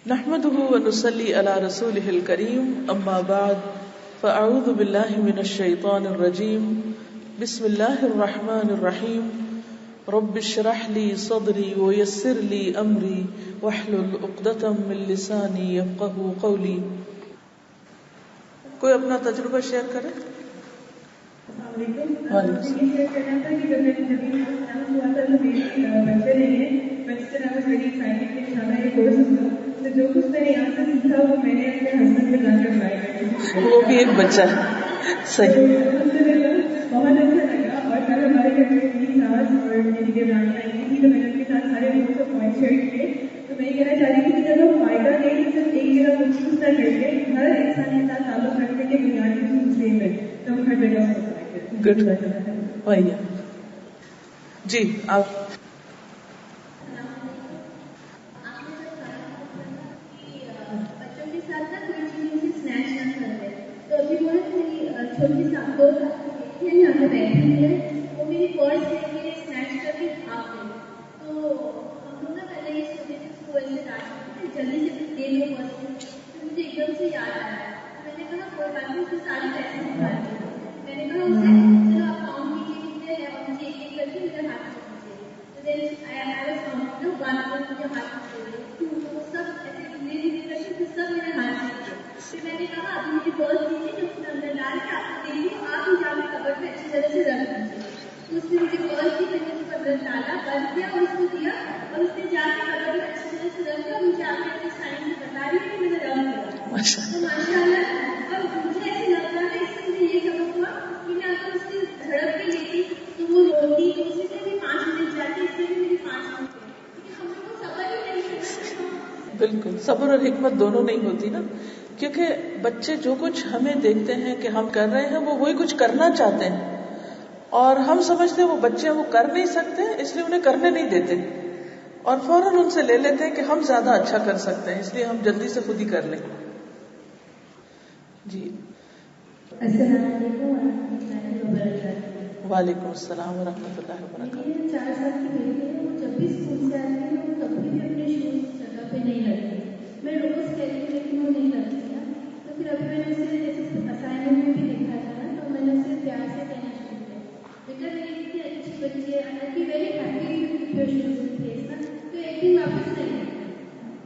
نحمده ونصلي على رسوله الكريم اما بعد فاعوذ بالله من الشيطان الرجيم بسم الله الرحمن الرحيم رب اشرح لي صدري ويسر لي امري واحلل عقدة من لساني يفقهوا قولي. کوئی اپنا تجربہ شیئر کرے؟ جو کچھ میں نے یہاں سے سیکھا وہ میں نے اپنے ہسبینڈ پہ جا کر ٹرائی کیا. وہ بھی ایک بچہ ہے. صحیح. بہت اچھا لگا. اور کل ہمارے گھر میں تین ساس اور میری دیورانی آئی تھی تو میں نے ان کے ساتھ سارے لوگوں کو پوائنٹ شیئر کیے. تو میں یہ کہنا چاہ رہی تھی کہ جب ہم فائدہ نہیں صرف ایک جگہ مخصوص نہ کر کے ہر انسان کے ساتھ تعلق رکھنے کے بنیادی چیز سیم ہے تو ہم ہر جگہ سے گڈ وہی ہے. جی آپ چھوٹی سا دو یہاں پہ بیٹھی ہوئی ہے وہ میری پرس لے کے اسنیچ کر کے بھاگ گئی. تو ہم لوگ نا پہلے یہ سوچے تھے اس کو ایسے ڈانٹ جلدی سے دے دو پرس. تو مجھے ایک دم سے یاد آیا تو میں نے کہا کوئی بات نہیں اس کے سارے پیسے نکال دیے. میں نے کہا اسے چلو آپ کاؤنٹ کیجیے کتنے ہیں اور مجھے ایک ایک کر کے میرے ہاتھ میں دیجیے. تو مجھے ہاتھ میں تو سب ایسے دھیرے دھیرے کر کے سب میرے ہاتھ میں. پھر میں نے کہا ابھی مجھے پرس دیجیے جو اس میں اندر ڈال کے آپ کو دے دوں آپ ہی جا کے کبر میں اچھی طرح سے رکھ دیجیے. تو اس نے مجھے پرس دی, میں نے اس کو اندر ڈالا بند کیا اور اس کو دیا اور اس نے جا کے کبر میں اچھی طرح سے رکھ دیا. مجھے آپ نے اپنے سائن سے بتا رہی ہے کہ میں نے رکھ دیا. تو ماشاء اللہ اب مجھے ایسے لگ رہا ہے اس سے مجھے یہ سبق ہوا کہ میں اگر اس سے جھڑپ کے لیتی تو وہ روتی تو اسی سے بھی 5 منٹ جاتی, اس سے بھی میری 5 منٹ کیونکہ ہم لوگ کو صبر ہی نہیں کرنا. بالکل صبر اور حکمت دونوں نہیں ہوتی نا, کیونکہ بچے جو کچھ ہمیں دیکھتے ہیں کہ ہم کر رہے ہیں وہ وہی کچھ کرنا چاہتے ہیں اور ہم سمجھتے ہیں وہ بچے وہ کر نہیں سکتے اس لیے انہیں کرنے نہیں دیتے اور فوراً ان سے لے لیتے ہیں کہ ہم زیادہ اچھا کر سکتے ہیں اس لیے ہم جلدی سے خود ہی کر لیں. جی السلام علیکم ورحمۃ اللہ وبرکاتہ. وعلیکم السلام ورحمۃ اللہ وبرکاتہ. 4 سال کی بیٹی ہے, وہ جب بھی اسکول سے آتی ہے وہ کبھی بھی اپنے شوز جگہ پہ نہیں رکھتی. میں روز کہتی ہوں لیکن وہ نہیں رکھتی. تو پھر ابھی میں نے اسے جیسے اسائنمنٹ میں بھی لکھا تھا نا تو میں نے اسے پیار سے کہنا شروع کیا بیٹا میری کتنی اچھی بچی ہے اللہ کی ویری ہیپی شوز پلیس نا. تو ایک دن واپس نہیں آئی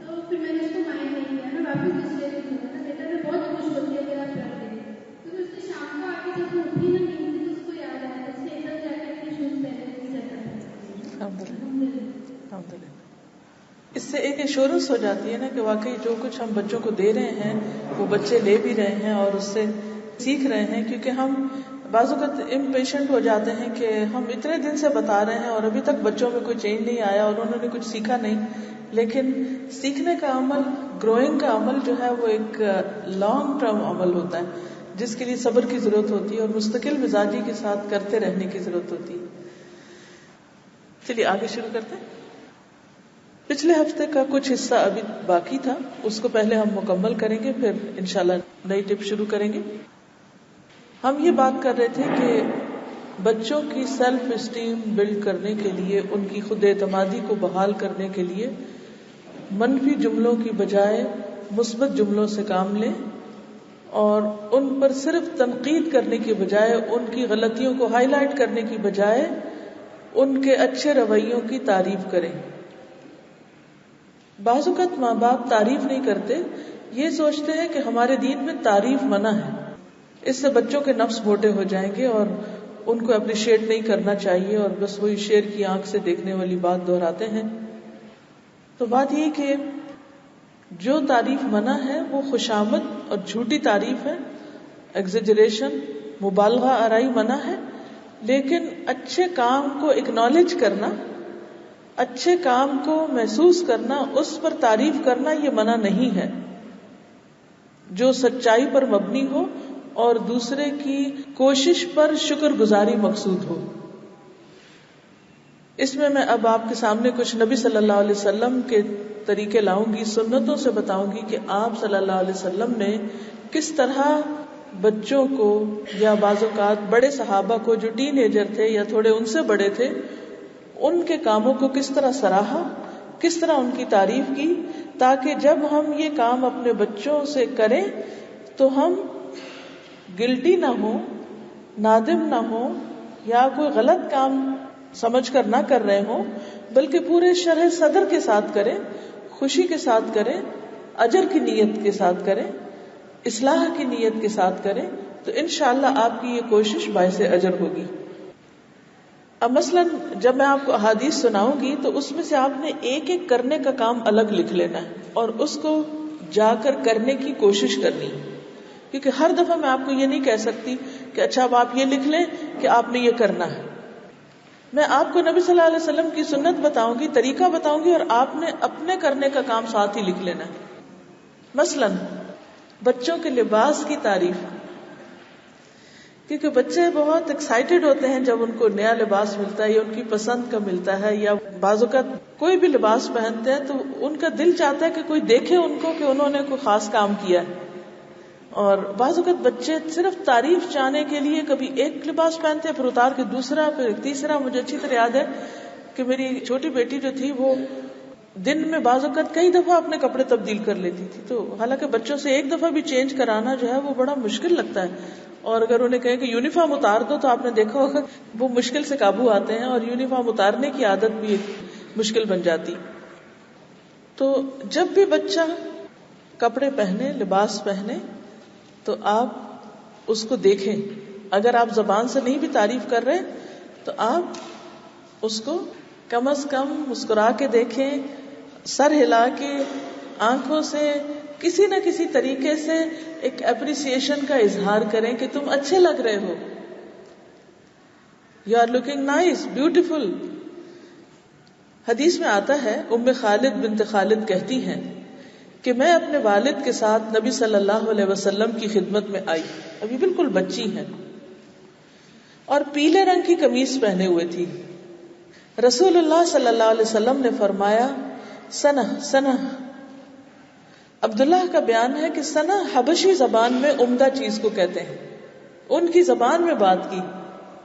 تو پھر میں نے اس کو مائنڈ نہیں کیا نا, واپس دوسرے دن ہوا نا بیٹا میں بہت خوش ہوتی ہے اگر آپ رکھ دیں. تو پھر اس نے شام کو آ کے جب وہ اٹھی نا نیند تو اس کو یاد آیا اس نے ادھر جا کے اپنے شوز پہنے الحمد للہ. اس سے ایک ایشورنس ہو جاتی ہے نا کہ واقعی جو کچھ ہم بچوں کو دے رہے ہیں وہ بچے لے بھی رہے ہیں اور اس سے سیکھ رہے ہیں. کیونکہ ہم بعض اوقات امپیشنٹ ہو جاتے ہیں کہ ہم اتنے دن سے بتا رہے ہیں اور ابھی تک بچوں میں کوئی چینج نہیں آیا اور انہوں نے کچھ سیکھا نہیں. لیکن سیکھنے کا عمل, گروئنگ کا عمل جو ہے وہ ایک لانگ ٹرم عمل ہوتا ہے جس کے لیے صبر کی ضرورت ہوتی ہے اور مستقل مزاجی کے ساتھ کرتے رہنے کی ضرورت ہوتی ہے. چلیے آگے شروع کرتے ہیں. پچھلے ہفتے کا کچھ حصہ ابھی باقی تھا, اس کو پہلے ہم مکمل کریں گے پھر انشاءاللہ نئی ٹپ شروع کریں گے. ہم یہ بات کر رہے تھے کہ بچوں کی سیلف اسٹیم بلڈ کرنے کے لیے, ان کی خود اعتمادی کو بحال کرنے کے لیے منفی جملوں کی بجائے مثبت جملوں سے کام لیں اور ان پر صرف تنقید کرنے کی بجائے, ان کی غلطیوں کو ہائی لائٹ کرنے کی بجائے ان کے اچھے رویوں کی تعریف کریں. بعض اوقات ماں باپ تعریف نہیں کرتے, یہ سوچتے ہیں کہ ہمارے دین میں تعریف منع ہے, اس سے بچوں کے نفس موٹے ہو جائیں گے اور ان کو اپریشیٹ نہیں کرنا چاہیے اور بس وہی شیر کی آنکھ سے دیکھنے والی بات دہراتے ہیں. تو بات یہ کہ جو تعریف منع ہے وہ خوشامد اور جھوٹی تعریف ہے, ایگزیجریشن, مبالغہ آرائی منع ہے. لیکن اچھے کام کو اکنالج کرنا, اچھے کام کو محسوس کرنا, اس پر تعریف کرنا یہ منع نہیں ہے جو سچائی پر مبنی ہو اور دوسرے کی کوشش پر شکر گزاری مقصود ہو. اس میں اب آپ کے سامنے کچھ نبی صلی اللہ علیہ وسلم کے طریقے لاؤں گی, سنتوں سے بتاؤں گی کہ آپ صلی اللہ علیہ وسلم نے کس طرح بچوں کو یا بعض اوقات بڑے صحابہ کو جو ٹین ایجر تھے یا تھوڑے ان سے بڑے تھے, ان کے کاموں کو کس طرح سراہا, کس طرح ان کی تعریف کی تاکہ جب ہم یہ کام اپنے بچوں سے کریں تو ہم گلٹی نہ ہوں، نادم نہ ہوں، یا کوئی غلط کام سمجھ کر نہ کر رہے ہوں، بلکہ پورے شرح صدر کے ساتھ کریں، خوشی کے ساتھ کریں، اجر کی نیت کے ساتھ کریں، اصلاح کی نیت کے ساتھ کریں، تو انشاءاللہ آپ کی یہ کوشش باعث اجر ہوگی۔ اب مثلاً جب میں آپ کو احادیث سناؤں گی تو اس میں سے آپ نے ایک ایک کرنے کا کام الگ لکھ لینا ہے اور اس کو جا کر کرنے کی کوشش کرنی ہے، کیونکہ ہر دفعہ میں آپ کو یہ نہیں کہہ سکتی کہ اچھا اب آپ یہ لکھ لیں کہ آپ نے یہ کرنا ہے۔ میں آپ کو نبی صلی اللہ علیہ وسلم کی سنت بتاؤں گی، طریقہ بتاؤں گی، اور آپ نے اپنے کرنے کا کام ساتھ ہی لکھ لینا ہے۔ مثلاً بچوں کے لباس کی تعریف، کیونکہ بچے بہت ایکسائٹیڈ ہوتے ہیں جب ان کو نیا لباس ملتا ہے یا ان کی پسند کا ملتا ہے، یا بعض اوقات کوئی بھی لباس پہنتے ہیں تو ان کا دل چاہتا ہے کہ کوئی دیکھے ان کو کہ انہوں نے کوئی خاص کام کیا ہے۔ اور بعض اوقات بچے صرف تعریف چاہنے کے لیے کبھی ایک لباس پہنتے ہیں، پھر اتار کے دوسرا، پھر تیسرا۔ مجھے اچھی طرح یاد ہے کہ میری چھوٹی بیٹی جو تھی وہ دن میں بعض اوقات کئی دفعہ اپنے کپڑے تبدیل کر لیتی تھی، تو حالانکہ بچوں سے ایک دفعہ بھی چینج کرانا جو ہے وہ بڑا مشکل لگتا ہے، اور اگر انہیں کہیں کہ یونیفارم اتار دو تو آپ نے دیکھا ہوگا وہ مشکل سے قابو آتے ہیں، اور یونیفارم اتارنے کی عادت بھی ایک مشکل بن جاتی۔ تو جب بھی بچہ کپڑے پہنے، لباس پہنے، تو آپ اس کو دیکھیں، اگر آپ زبان سے نہیں بھی تعریف کر رہے تو آپ اس کو کم از کم مسکرا کے دیکھیں، سر ہلا کے، آنکھوں سے، کسی نہ کسی طریقے سے ایک اپریسیشن کا اظہار کریں کہ تم اچھے لگ رہے ہو، you are looking nice, beautiful. حدیث میں آتا ہے، ام خالد بنت خالد کہتی ہیں کہ میں اپنے والد کے ساتھ نبی صلی اللہ علیہ وسلم کی خدمت میں آئی، ابھی بالکل بچی ہیں، اور پیلے رنگ کی قمیص پہنے ہوئے تھی۔ رسول اللہ صلی اللہ علیہ وسلم نے فرمایا سنہ سنہ۔ عبداللہ کا بیان ہے کہ سنہ حبشی زبان میں عمدہ چیز کو کہتے ہیں، ان کی زبان میں بات کی،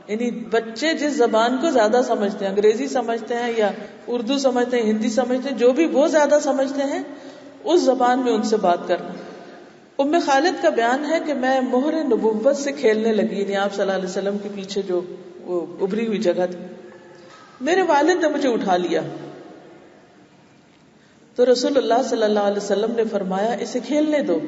یعنی بچے جس زبان کو زیادہ سمجھتے ہیں، انگریزی سمجھتے ہیں یا اردو سمجھتے ہیں، ہندی سمجھتے ہیں، جو بھی وہ زیادہ سمجھتے ہیں اس زبان میں ان سے بات کرنا۔ ام خالد کا بیان ہے کہ میں مہر نبوت سے کھیلنے لگی، یعنی آپ صلی اللہ علیہ وسلم کے پیچھے جو وہ ابری ہوئی جگہ تھی، میرے والد نے مجھے اٹھا لیا، تو رسول اللہ صلی اللہ علیہ وسلم نے فرمایا اسے کھیلنے دو،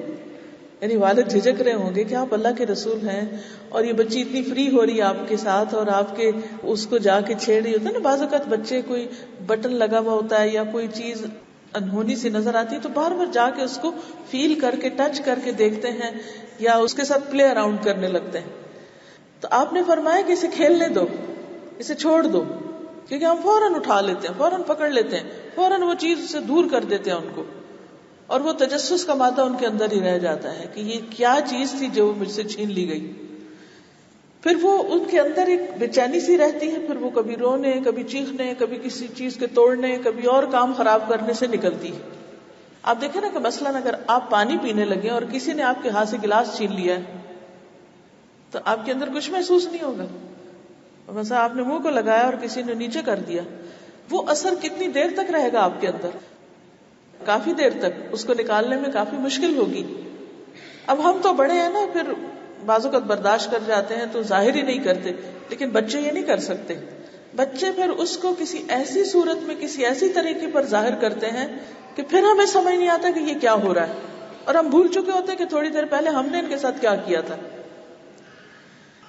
یعنی والد جھجک رہے ہوں گے کہ آپ اللہ کے رسول ہیں اور یہ بچی اتنی فری ہو رہی ہے آپ کے ساتھ، اور آپ کے اس کو جا کے چھیڑ رہی ہوتا ہے نا، بعض اوقات بچے کوئی بٹن لگا ہوا ہوتا ہے یا کوئی چیز انہونی سی نظر آتی ہے تو بار بار جا کے اس کو فیل کر کے، ٹچ کر کے دیکھتے ہیں یا اس کے ساتھ پلے اراؤنڈ کرنے لگتے ہیں۔ تو آپ نے فرمایا کہ اسے کھیلنے دو، اسے چھوڑ دو، کیونکہ ہم فوراً اٹھا لیتے ہیں، فوراً پکڑ لیتے ہیں، فوراً وہ چیز سے دور کر دیتے ہیں ان کو، اور وہ تجسس کا مادہ ان کے اندر ہی رہ جاتا ہے کہ یہ کیا چیز تھی جو مجھ سے چھین لی گئی۔ پھر وہ ان کے اندر ایک بے چینی سی رہتی ہے، پھر وہ کبھی رونے، کبھی چیخنے، کبھی کسی چیز کے توڑنے، کبھی اور کام خراب کرنے سے نکلتی ہے۔ آپ دیکھیں نا کہ مثلاً اگر آپ پانی پینے لگے اور کسی نے آپ کے ہاتھ سے گلاس چھین لیا ہے تو آپ کے اندر کچھ محسوس نہیں ہوگا، مثلا آپ نے منہ کو لگایا اور کسی نے نیچے کر دیا، وہ اثر کتنی دیر تک رہے گا آپ کے اندر؟ کافی دیر تک، اس کو نکالنے میں کافی مشکل ہوگی۔ اب ہم تو بڑے ہیں نا، پھر بعض اوقات برداشت کر جاتے ہیں تو ظاہر ہی نہیں کرتے، لیکن بچے یہ نہیں کر سکتے۔ بچے پھر اس کو کسی ایسی صورت میں، کسی ایسی طریقے پر ظاہر کرتے ہیں کہ پھر ہمیں سمجھ نہیں آتا کہ یہ کیا ہو رہا ہے، اور ہم بھول چکے ہوتے ہیں کہ تھوڑی دیر پہلے ہم نے ان کے ساتھ کیا کیا تھا۔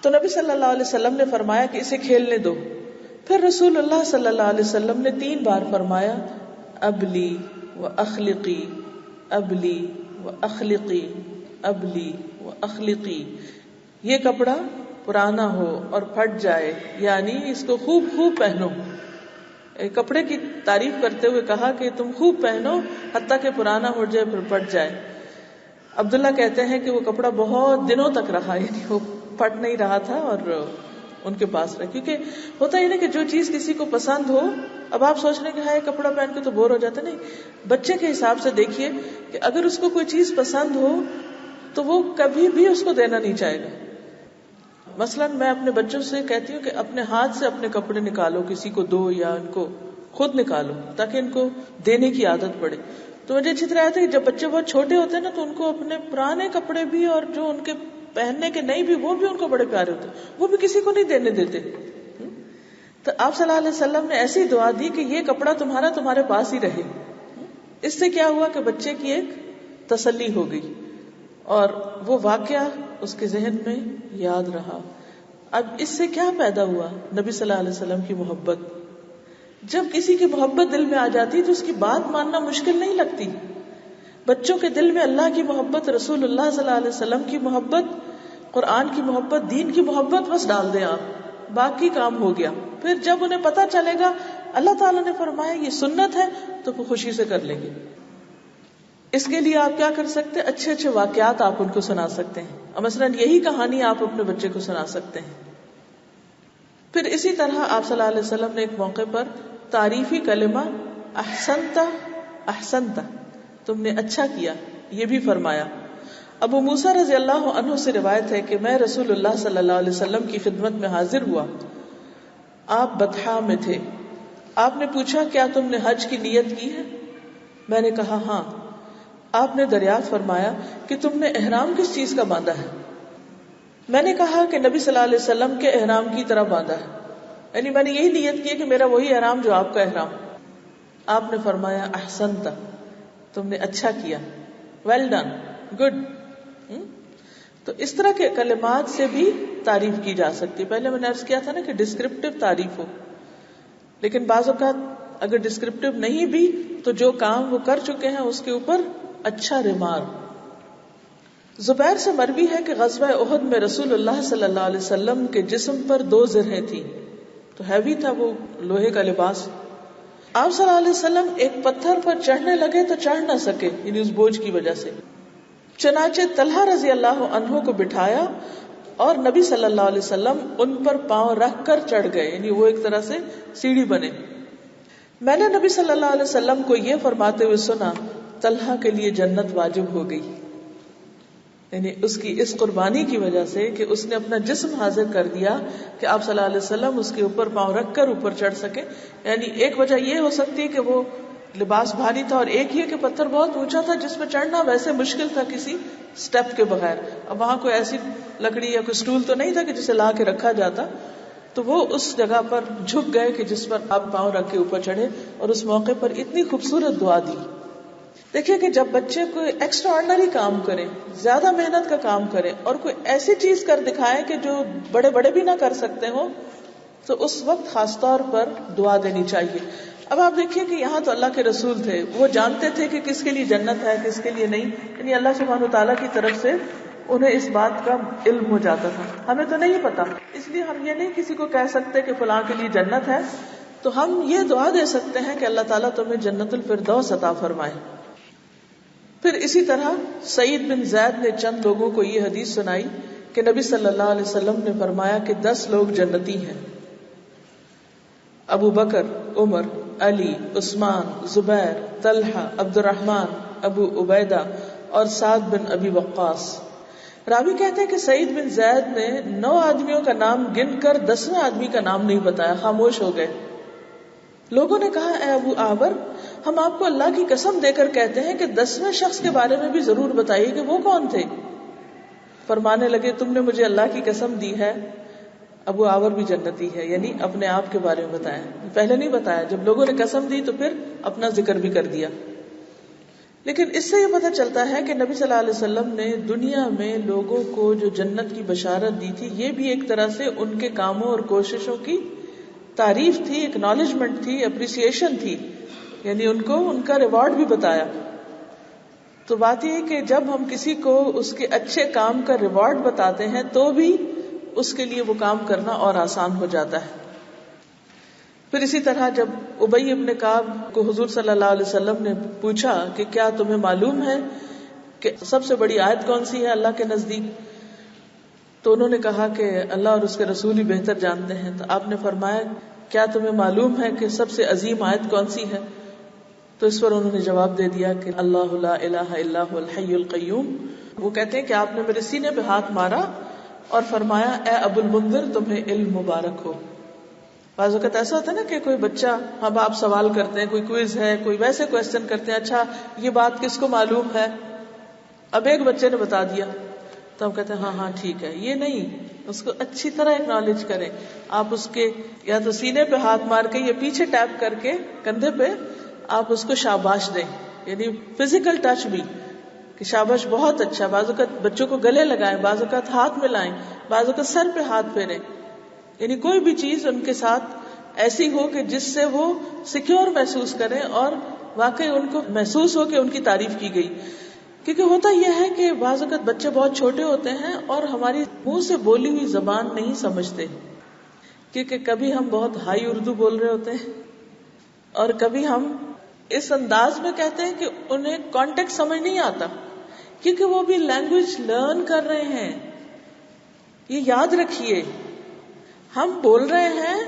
تو نبی صلی اللہ علیہ وسلم نے فرمایا کہ اسے کھیلنے دو۔ پھر رسول اللہ صلی اللہ علیہ وسلم نے 3 بار فرمایا ابلی و اخلقی، ابلی و اخلقی، ابلی و اخلقی، یہ کپڑا پرانا ہو اور پھٹ جائے، یعنی اس کو خوب خوب پہنو۔ کپڑے کی تعریف کرتے ہوئے کہا کہ تم خوب پہنو حتیٰ کہ پرانا ہو جائے پھر پھٹ جائے۔ عبداللہ کہتے ہیں کہ وہ کپڑا بہت دنوں تک رہا، یعنی وہ پھٹ نہیں رہا تھا اور ان کے پاس رہا، کیونکہ ہوتا ہے نا کہ جو چیز کسی کو پسند ہو، اب آپ سوچ رہے ہیں کہ ہاں یہ کپڑا پہن کے تو بور ہو جاتا، نہیں، بچے کے حساب سے دیکھیے کہ اگر اس کو کوئی چیز پسند ہو تو وہ کبھی بھی اس کو دینا نہیں چاہے گا۔ مثلاً میں اپنے بچوں سے کہتی ہوں کہ اپنے ہاتھ سے اپنے کپڑے نکالو، کسی کو دو یا ان کو خود نکالو تاکہ ان کو دینے کی عادت پڑے۔ تو مجھے اچھی طرح آتا ہے کہ جب بچے بہت چھوٹے ہوتے ہیں نا تو ان کو اپنے پرانے کپڑے بھی اور جو ان کے پہننے کے نہیں بھی وہ بھی ان کو بڑے پیارے ہوتے ہیں, وہ بھی کسی کو نہیں دینے دیتے. تو آپ صلی اللہ علیہ وسلم نے ایسی دعا دی کہ یہ کپڑا تمہارے پاس ہی رہے. اس سے کیا ہوا کہ بچے کی ایک تسلی ہو گئی اور وہ واقعہ اس کے ذہن میں یاد رہا. اب اس سے کیا پیدا ہوا؟ نبی صلی اللہ علیہ وسلم کی محبت. جب کسی کی محبت دل میں آ جاتی تو اس کی بات ماننا مشکل نہیں لگتی. بچوں کے دل میں اللہ کی محبت, رسول اللہ صلی اللہ علیہ وسلم کی محبت, قرآن کی محبت, دین کی محبت بس ڈال دیں آپ, باقی کام ہو گیا. پھر جب انہیں پتا چلے گا اللہ تعالیٰ نے فرمایا یہ سنت ہے تو وہ خوشی سے کر لیں گے. اس کے لیے آپ کیا کر سکتے ہیں؟ اچھے اچھے واقعات آپ ان کو سنا سکتے ہیں. مثلاً یہی کہانی آپ اپنے بچے کو سنا سکتے ہیں. پھر اسی طرح آپ صلی اللہ علیہ وسلم نے ایک موقع پر تعریفی کلمہ احسنت احسنت, تم نے اچھا کیا, یہ بھی فرمایا. ابو موسیٰ رضی اللہ عنہ سے روایت ہے کہ میں رسول اللہ صلی اللہ علیہ وسلم کی خدمت میں حاضر ہوا. آپ بطحا میں تھے. آپ نے پوچھا کیا تم نے حج کی نیت کی ہے؟ میں نے کہا ہاں. آپ نے دریافت فرمایا کہ تم نے احرام کس چیز کا باندھا ہے؟ میں نے کہا کہ نبی صلی اللہ علیہ وسلم کے احرام کی طرح باندھا ہے, یعنی میں نے یہی نیت کی کہ میرا وہی احرام جو آپ کا احرام. آپ نے فرمایا احسنت, تم نے اچھا کیا, ویل ڈن, گڈ. تو اس طرح کے کلمات سے بھی تعریف کی جا سکتی. پہلے میں نے عرض کیا تھا نا کہ ڈسکرپٹیو تعریف ہو, لیکن بعض اوقات اگر ڈسکرپٹیو نہیں بھی تو جو کام وہ کر چکے ہیں اس کے اوپر اچھا ریمارک. زبیر سے مروی ہے کہ غزوہ احد میں رسول اللہ صلی اللہ علیہ وسلم کے جسم پر 2 زرہیں تھیں, تو ہیوی تھا وہ لوہے کا لباس. آپ صلی اللہ علیہ وسلم ایک پتھر پر چڑھنے لگے تو چڑھ نہ سکے, یعنی اس بوجھ کی وجہ سے. چنانچہ طلحہ رضی اللہ عنہ کو بٹھایا اور نبی صلی اللہ علیہ وسلم ان پر پاؤں رکھ کر چڑھ گئے, یعنی وہ ایک طرح سے سیڑھی بنے. میں نے نبی صلی اللہ علیہ وسلم کو یہ فرماتے ہوئے سنا طلحہ کے لیے جنت واجب ہو گئی, یعنی اس کی اس قربانی کی وجہ سے کہ اس نے اپنا جسم حاضر کر دیا کہ آپ صلی اللہ علیہ وسلم اس کے اوپر پاؤں رکھ کر اوپر چڑھ سکے. یعنی ایک وجہ یہ ہو سکتی ہے کہ وہ لباس بھاری تھا, اور ایک یہ کہ پتھر بہت اونچا تھا جس پہ چڑھنا ویسے مشکل تھا کسی سٹیپ کے بغیر. اب وہاں کوئی ایسی لکڑی یا کوئی سٹول تو نہیں تھا کہ جسے لا کے رکھا جاتا, تو وہ اس جگہ پر جھک گئے کہ جس پر آپ پاؤں رکھ کے اوپر چڑھے, اور اس موقع پر اتنی خوبصورت دعا دی. دیکھیں کہ جب بچے کوئی ایکسٹرا آرڈنری کام کریں, زیادہ محنت کا کام کریں, اور کوئی ایسی چیز کر دکھائیں کہ جو بڑے بڑے بھی نہ کر سکتے ہوں, تو اس وقت خاص طور پر دعا دینی چاہیے. اب آپ دیکھیے کہ یہاں تو اللہ کے رسول تھے, وہ جانتے تھے کہ کس کے لیے جنت ہے کس کے لیے نہیں, یعنی اللہ سبحانہ وتعالیٰ کی طرف سے انہیں اس بات کا علم ہو جاتا تھا. ہمیں تو نہیں پتا, اس لیے ہم یہ نہیں کسی کو کہہ سکتے کہ فلاں کے لیے جنت ہے. تو ہم یہ دعا دے سکتے ہیں کہ اللہ تعالیٰ تمہیں جنت الفردوس عطا فرمائے. پھر اسی طرح سعید بن زید نے چند لوگوں کو یہ حدیث سنائی کہ نبی صلی اللہ علیہ وسلم نے فرمایا کہ 10 لوگ جنتی ہیں: ابو بکر, عمر, علی, عثمان, زبیر, طلحہ, عبد الرحمن, ابو عبیدہ اور سعد بن ابی وقاص. راوی کہتے ہیں کہ سعید بن زید نے 9 آدمیوں کا نام گن کر 10ویں آدمی کا نام نہیں بتایا, خاموش ہو گئے. لوگوں نے کہا اے ابو آبر, ہم آپ کو اللہ کی قسم دے کر کہتے ہیں کہ 10ویں شخص کے بارے میں بھی ضرور بتائیے کہ وہ کون تھے. فرمانے لگے تم نے مجھے اللہ کی قسم دی ہے ابو آور بھی جنتی ہے, یعنی اپنے آپ کے بارے میں بتایا, پہلے نہیں بتایا. جب لوگوں نے قسم دی تو پھر اپنا ذکر بھی کر دیا. لیکن اس سے یہ پتہ چلتا ہے کہ نبی صلی اللہ علیہ وسلم نے دنیا میں لوگوں کو جو جنت کی بشارت دی تھی, یہ بھی ایک طرح سے ان کے کاموں اور کوششوں کی تعریف تھی, ایکنالجمنٹ تھی, اپریسیشن تھی, یعنی ان کو ان کا ریوارڈ بھی بتایا. تو بات یہ ہے کہ جب ہم کسی کو اس کے اچھے کام کا ریوارڈ بتاتے ہیں تو بھی اس کے لیے وہ کام کرنا اور آسان ہو جاتا ہے. پھر اسی طرح جب ابی ابن کعب کو حضور صلی اللہ علیہ وسلم نے پوچھا کہ کیا تمہیں معلوم ہے کہ سب سے بڑی آیت کون سی ہے اللہ کے نزدیک, تو انہوں نے کہا کہ اللہ اور اس کے رسول ہی بہتر جانتے ہیں. تو آپ نے فرمایا کیا تمہیں معلوم ہے کہ سب سے عظیم آیت کون سی ہے؟ تو اس پر انہوں نے جواب دے دیا کہ اللہ لا الہ الا هو الحی القیوم. وہ کہتے ہیں کہ آپ نے میرے سینے پہ ہاتھ مارا اور فرمایا اے ابو المنذر تمہیں علم مبارک ہو. بعض اوقات ایسا ہوتا ہے نا کہ کوئی بچہ، ہم آپ سوال کرتے ہیں، کوئی کوئز ہے، کوئی ویسے کویسچن کرتے ہیں، اچھا یہ بات کس کو معلوم ہے؟ اب ایک بچے نے بتا دیا تو ہم کہتے ہیں ہاں ہاں ٹھیک ہے. یہ نہیں، اس کو اچھی طرح اکنالج کریں. آپ اس کے یا تو سینے پہ ہاتھ مار کے یا پیچھے ٹیپ کر کے کندھے پہ آپ اس کو شاباش دیں، یعنی فزیکل ٹچ بھی کہ شاباش بہت اچھا. بعض اوقات بچوں کو گلے لگائیں، بعض اوقات ہاتھ ملائیں، بعض اوقات سر پہ ہاتھ پھیریں. یعنی کوئی بھی چیز ان کے ساتھ ایسی ہو کہ جس سے وہ سیکیور محسوس کریں اور واقعی ان کو محسوس ہو کہ ان کی تعریف کی گئی. کیونکہ ہوتا یہ ہے کہ بعض اوقات بچے بہت چھوٹے ہوتے ہیں اور ہماری منہ سے بولی ہوئی زبان نہیں سمجھتے، کیونکہ کبھی ہم بہت ہائی اردو بول رہے ہوتے ہیں اور کبھی ہم اس انداز میں کہتے ہیں کہ انہیں کانٹیکٹ سمجھ نہیں آتا، کیونکہ وہ بھی لینگویج لرن کر رہے ہیں. یہ یاد رکھیے، ہم بول رہے ہیں،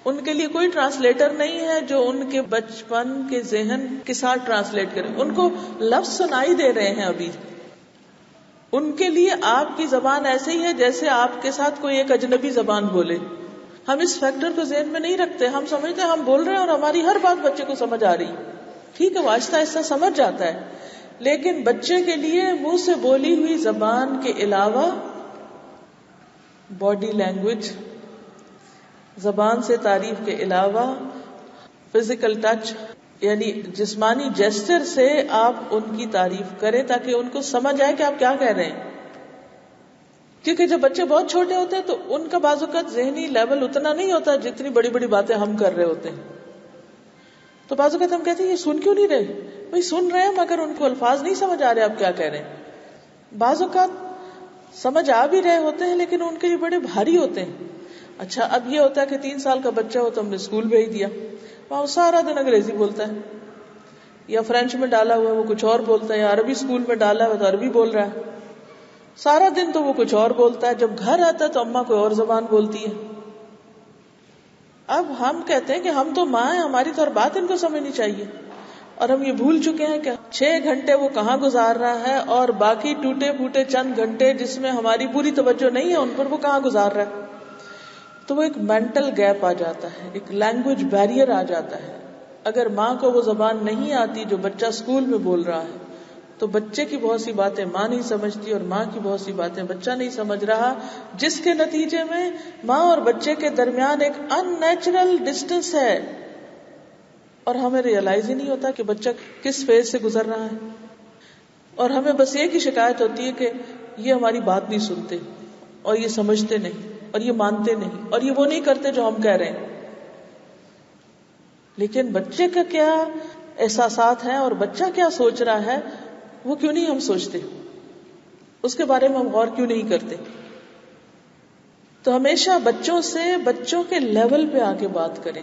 ان کے لیے کوئی ٹرانسلیٹر نہیں ہے جو ان کے بچپن کے ذہن کے ساتھ ٹرانسلیٹ کرے. ان کو لفظ سنائی دے رہے ہیں ابھی. ان کے لیے آپ کی زبان ایسے ہی ہے جیسے آپ کے ساتھ کوئی ایک اجنبی زبان بولے. ہم اس فیکٹر کو ذہن میں نہیں رکھتے. ہم سمجھتے ہیں ہم بول رہے ہیں اور ہماری ہر بات بچے کو سمجھ آ رہی. ٹھیک ہے، وہ آہستہ آہستہ سمجھ جاتا ہے، لیکن بچے کے لیے منہ سے بولی ہوئی زبان کے علاوہ باڈی لینگویج، زبان سے تعریف کے علاوہ فزیکل ٹچ، یعنی جسمانی جیسچر سے آپ ان کی تعریف کریں تاکہ ان کو سمجھ آئے کہ آپ کیا کہہ رہے ہیں. کیونکہ جب بچے بہت چھوٹے ہوتے ہیں تو ان کا بعض اوقات ذہنی لیول اتنا نہیں ہوتا جتنی بڑی بڑی باتیں ہم کر رہے ہوتے ہیں. تو بعض اوقات ہم کہتے ہیں یہ سن کیوں نہیں رہے؟ بھائی سن رہے ہیں مگر ان کو الفاظ نہیں سمجھ آ رہے آپ کیا کہہ رہے ہیں. بعض اوقات سمجھ آ بھی رہے ہوتے ہیں لیکن ان کے لیے بڑے بھاری ہوتے ہیں. اچھا اب یہ ہوتا ہے کہ 3 سال کا بچہ ہو تو ہم نے اسکول بھیج دیا، وہاں سارا دن انگریزی بولتا ہے، یا فرینچ میں ڈالا ہوا ہے وہ کچھ اور بولتا ہے، یا عربی اسکول میں ڈالا ہوا تو عربی بول رہا ہے. سارا دن تو وہ کچھ اور بولتا ہے، جب گھر آتا ہے تو اماں کوئی اور زبان بولتی ہے. اب ہم کہتے ہیں کہ ہم تو ماں ہیں، ہماری تو ہر بات ان کو سمجھنی چاہیے، اور ہم یہ بھول چکے ہیں کہ 6 گھنٹے وہ کہاں گزار رہا ہے اور باقی ٹوٹے پھوٹے چند گھنٹے جس میں ہماری پوری توجہ نہیں ہے ان پر وہ کہاں گزار رہا ہے. تو وہ ایک مینٹل گیپ آ جاتا ہے، ایک لینگویج بیریئر آ جاتا ہے. اگر ماں کو وہ زبان نہیں آتی جو بچہ اسکول میں بول رہا ہے تو بچے کی بہت سی باتیں ماں نہیں سمجھتی اور ماں کی بہت سی باتیں بچہ نہیں سمجھ رہا، جس کے نتیجے میں ماں اور بچے کے درمیان ایک ان نیچرل ڈسٹینس ہے اور ہمیں ریئلائز ہی نہیں ہوتا کہ بچہ کس فیز سے گزر رہا ہے. اور ہمیں بس ایک ہی شکایت ہوتی ہے کہ یہ ہماری بات نہیں سنتے اور یہ سمجھتے نہیں اور یہ مانتے نہیں اور یہ وہ نہیں کرتے جو ہم کہہ رہے ہیں. لیکن بچے کا کیا احساسات ہیں اور بچہ کیا سوچ رہا ہے وہ کیوں نہیں ہم سوچتے، اس کے بارے میں ہم غور کیوں نہیں کرتے. تو ہمیشہ بچوں سے بچوں کے لیول پہ آ کے بات کریں،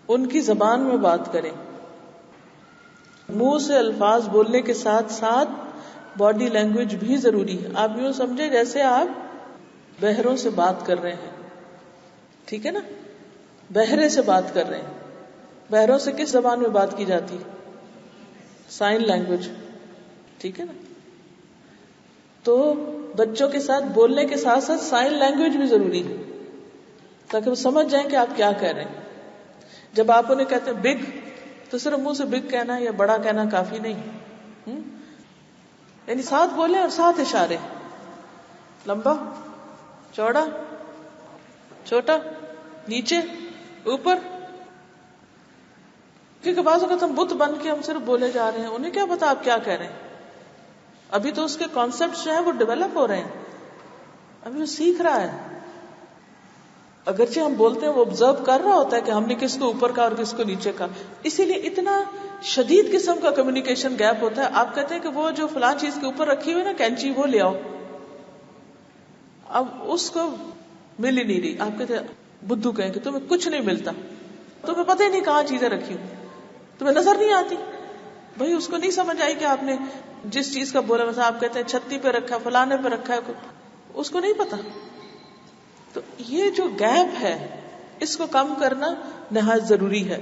ان کی زبان میں بات کریں. منہ سے الفاظ بولنے کے ساتھ ساتھ باڈی لینگویج بھی ضروری ہے. آپ یوں سمجھے جیسے آپ بہروں سے بات کر رہے ہیں، ٹھیک ہے نا، بہرے سے بات کر رہے ہیں. بہروں سے کس زبان میں بات کی جاتی؟ سائن لینگویج، ٹھیک ہے نا. تو بچوں کے ساتھ بولنے کے ساتھ ساتھ سائن لینگویج بھی ضروری ہے تاکہ وہ سمجھ جائیں کہ آپ کیا کہہ رہے ہیں. جب آپ انہیں کہتے ہیں بگ تو صرف منہ سے بگ کہنا یا بڑا کہنا کافی نہیں، یعنی ساتھ بولیں اور ساتھ اشارے، لمبا، چوڑا، چھوٹا، نیچے، اوپر. کیونکہ بعض اوقات ہم بت بن کے ہم صرف بولے جا رہے ہیں، انہیں کیا پتا آپ کیا کہہ رہے ہیں. ابھی تو اس کے کانسیپٹ جو ہیں وہ ڈیولپ ہو رہے ہیں، ابھی وہ سیکھ رہا ہے. اگرچہ ہم بولتے ہیں وہ آبزرو کر رہا ہوتا ہے کہ ہم نے کس کو اوپر کا اور کس کو نیچے کا. اسی لیے اتنا شدید قسم کا کمیونیکیشن گیپ ہوتا ہے. آپ کہتے ہیں کہ وہ جو فلاں چیز کے اوپر رکھی ہوئی نا کینچی وہ لے آؤ، اب اس کو مل ہی نہیں رہی. آپ کہتے ہیں بدھو کہیں کہ تمہیں کچھ نہیں ملتا، تمہیں پتہ ہی نہیں کہاں چیزیں رکھی ہوں، تمہیں نظر نہیں آتی. بھائی اس کو نہیں سمجھ آئی کہ آپ نے جس چیز کا بولا، مثلا آپ کہتے ہیں چھتی پہ رکھا ہے، فلانے پہ رکھا ہے، اس کو نہیں پتا. تو یہ جو گیپ ہے اس کو کم کرنا نہایت ضروری ہے.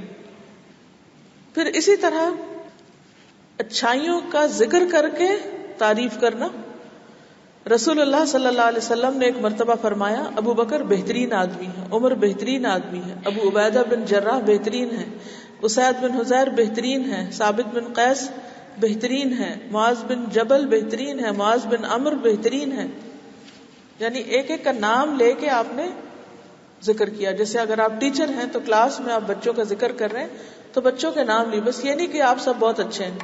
پھر اسی طرح اچھائیوں کا ذکر کر کے تعریف کرنا. رسول اللہ صلی اللہ علیہ وسلم نے ایک مرتبہ فرمایا ابو بکر بہترین آدمی ہے، عمر بہترین آدمی ہے، ابو عبیدہ بن جراح بہترین ہے، اسید بن حذیر بہترین ہے، ثابت بن قیس بہترین ہے، معاذ بن جبل بہترین ہے، معاذ بن عمر بہترین ہے. یعنی ایک ایک کا نام لے کے آپ نے ذکر کیا. جیسے اگر آپ ٹیچر ہیں تو کلاس میں آپ بچوں کا ذکر کر رہے ہیں تو بچوں کے نام لیے، بس یہ نہیں کہ آپ سب بہت اچھے ہیں،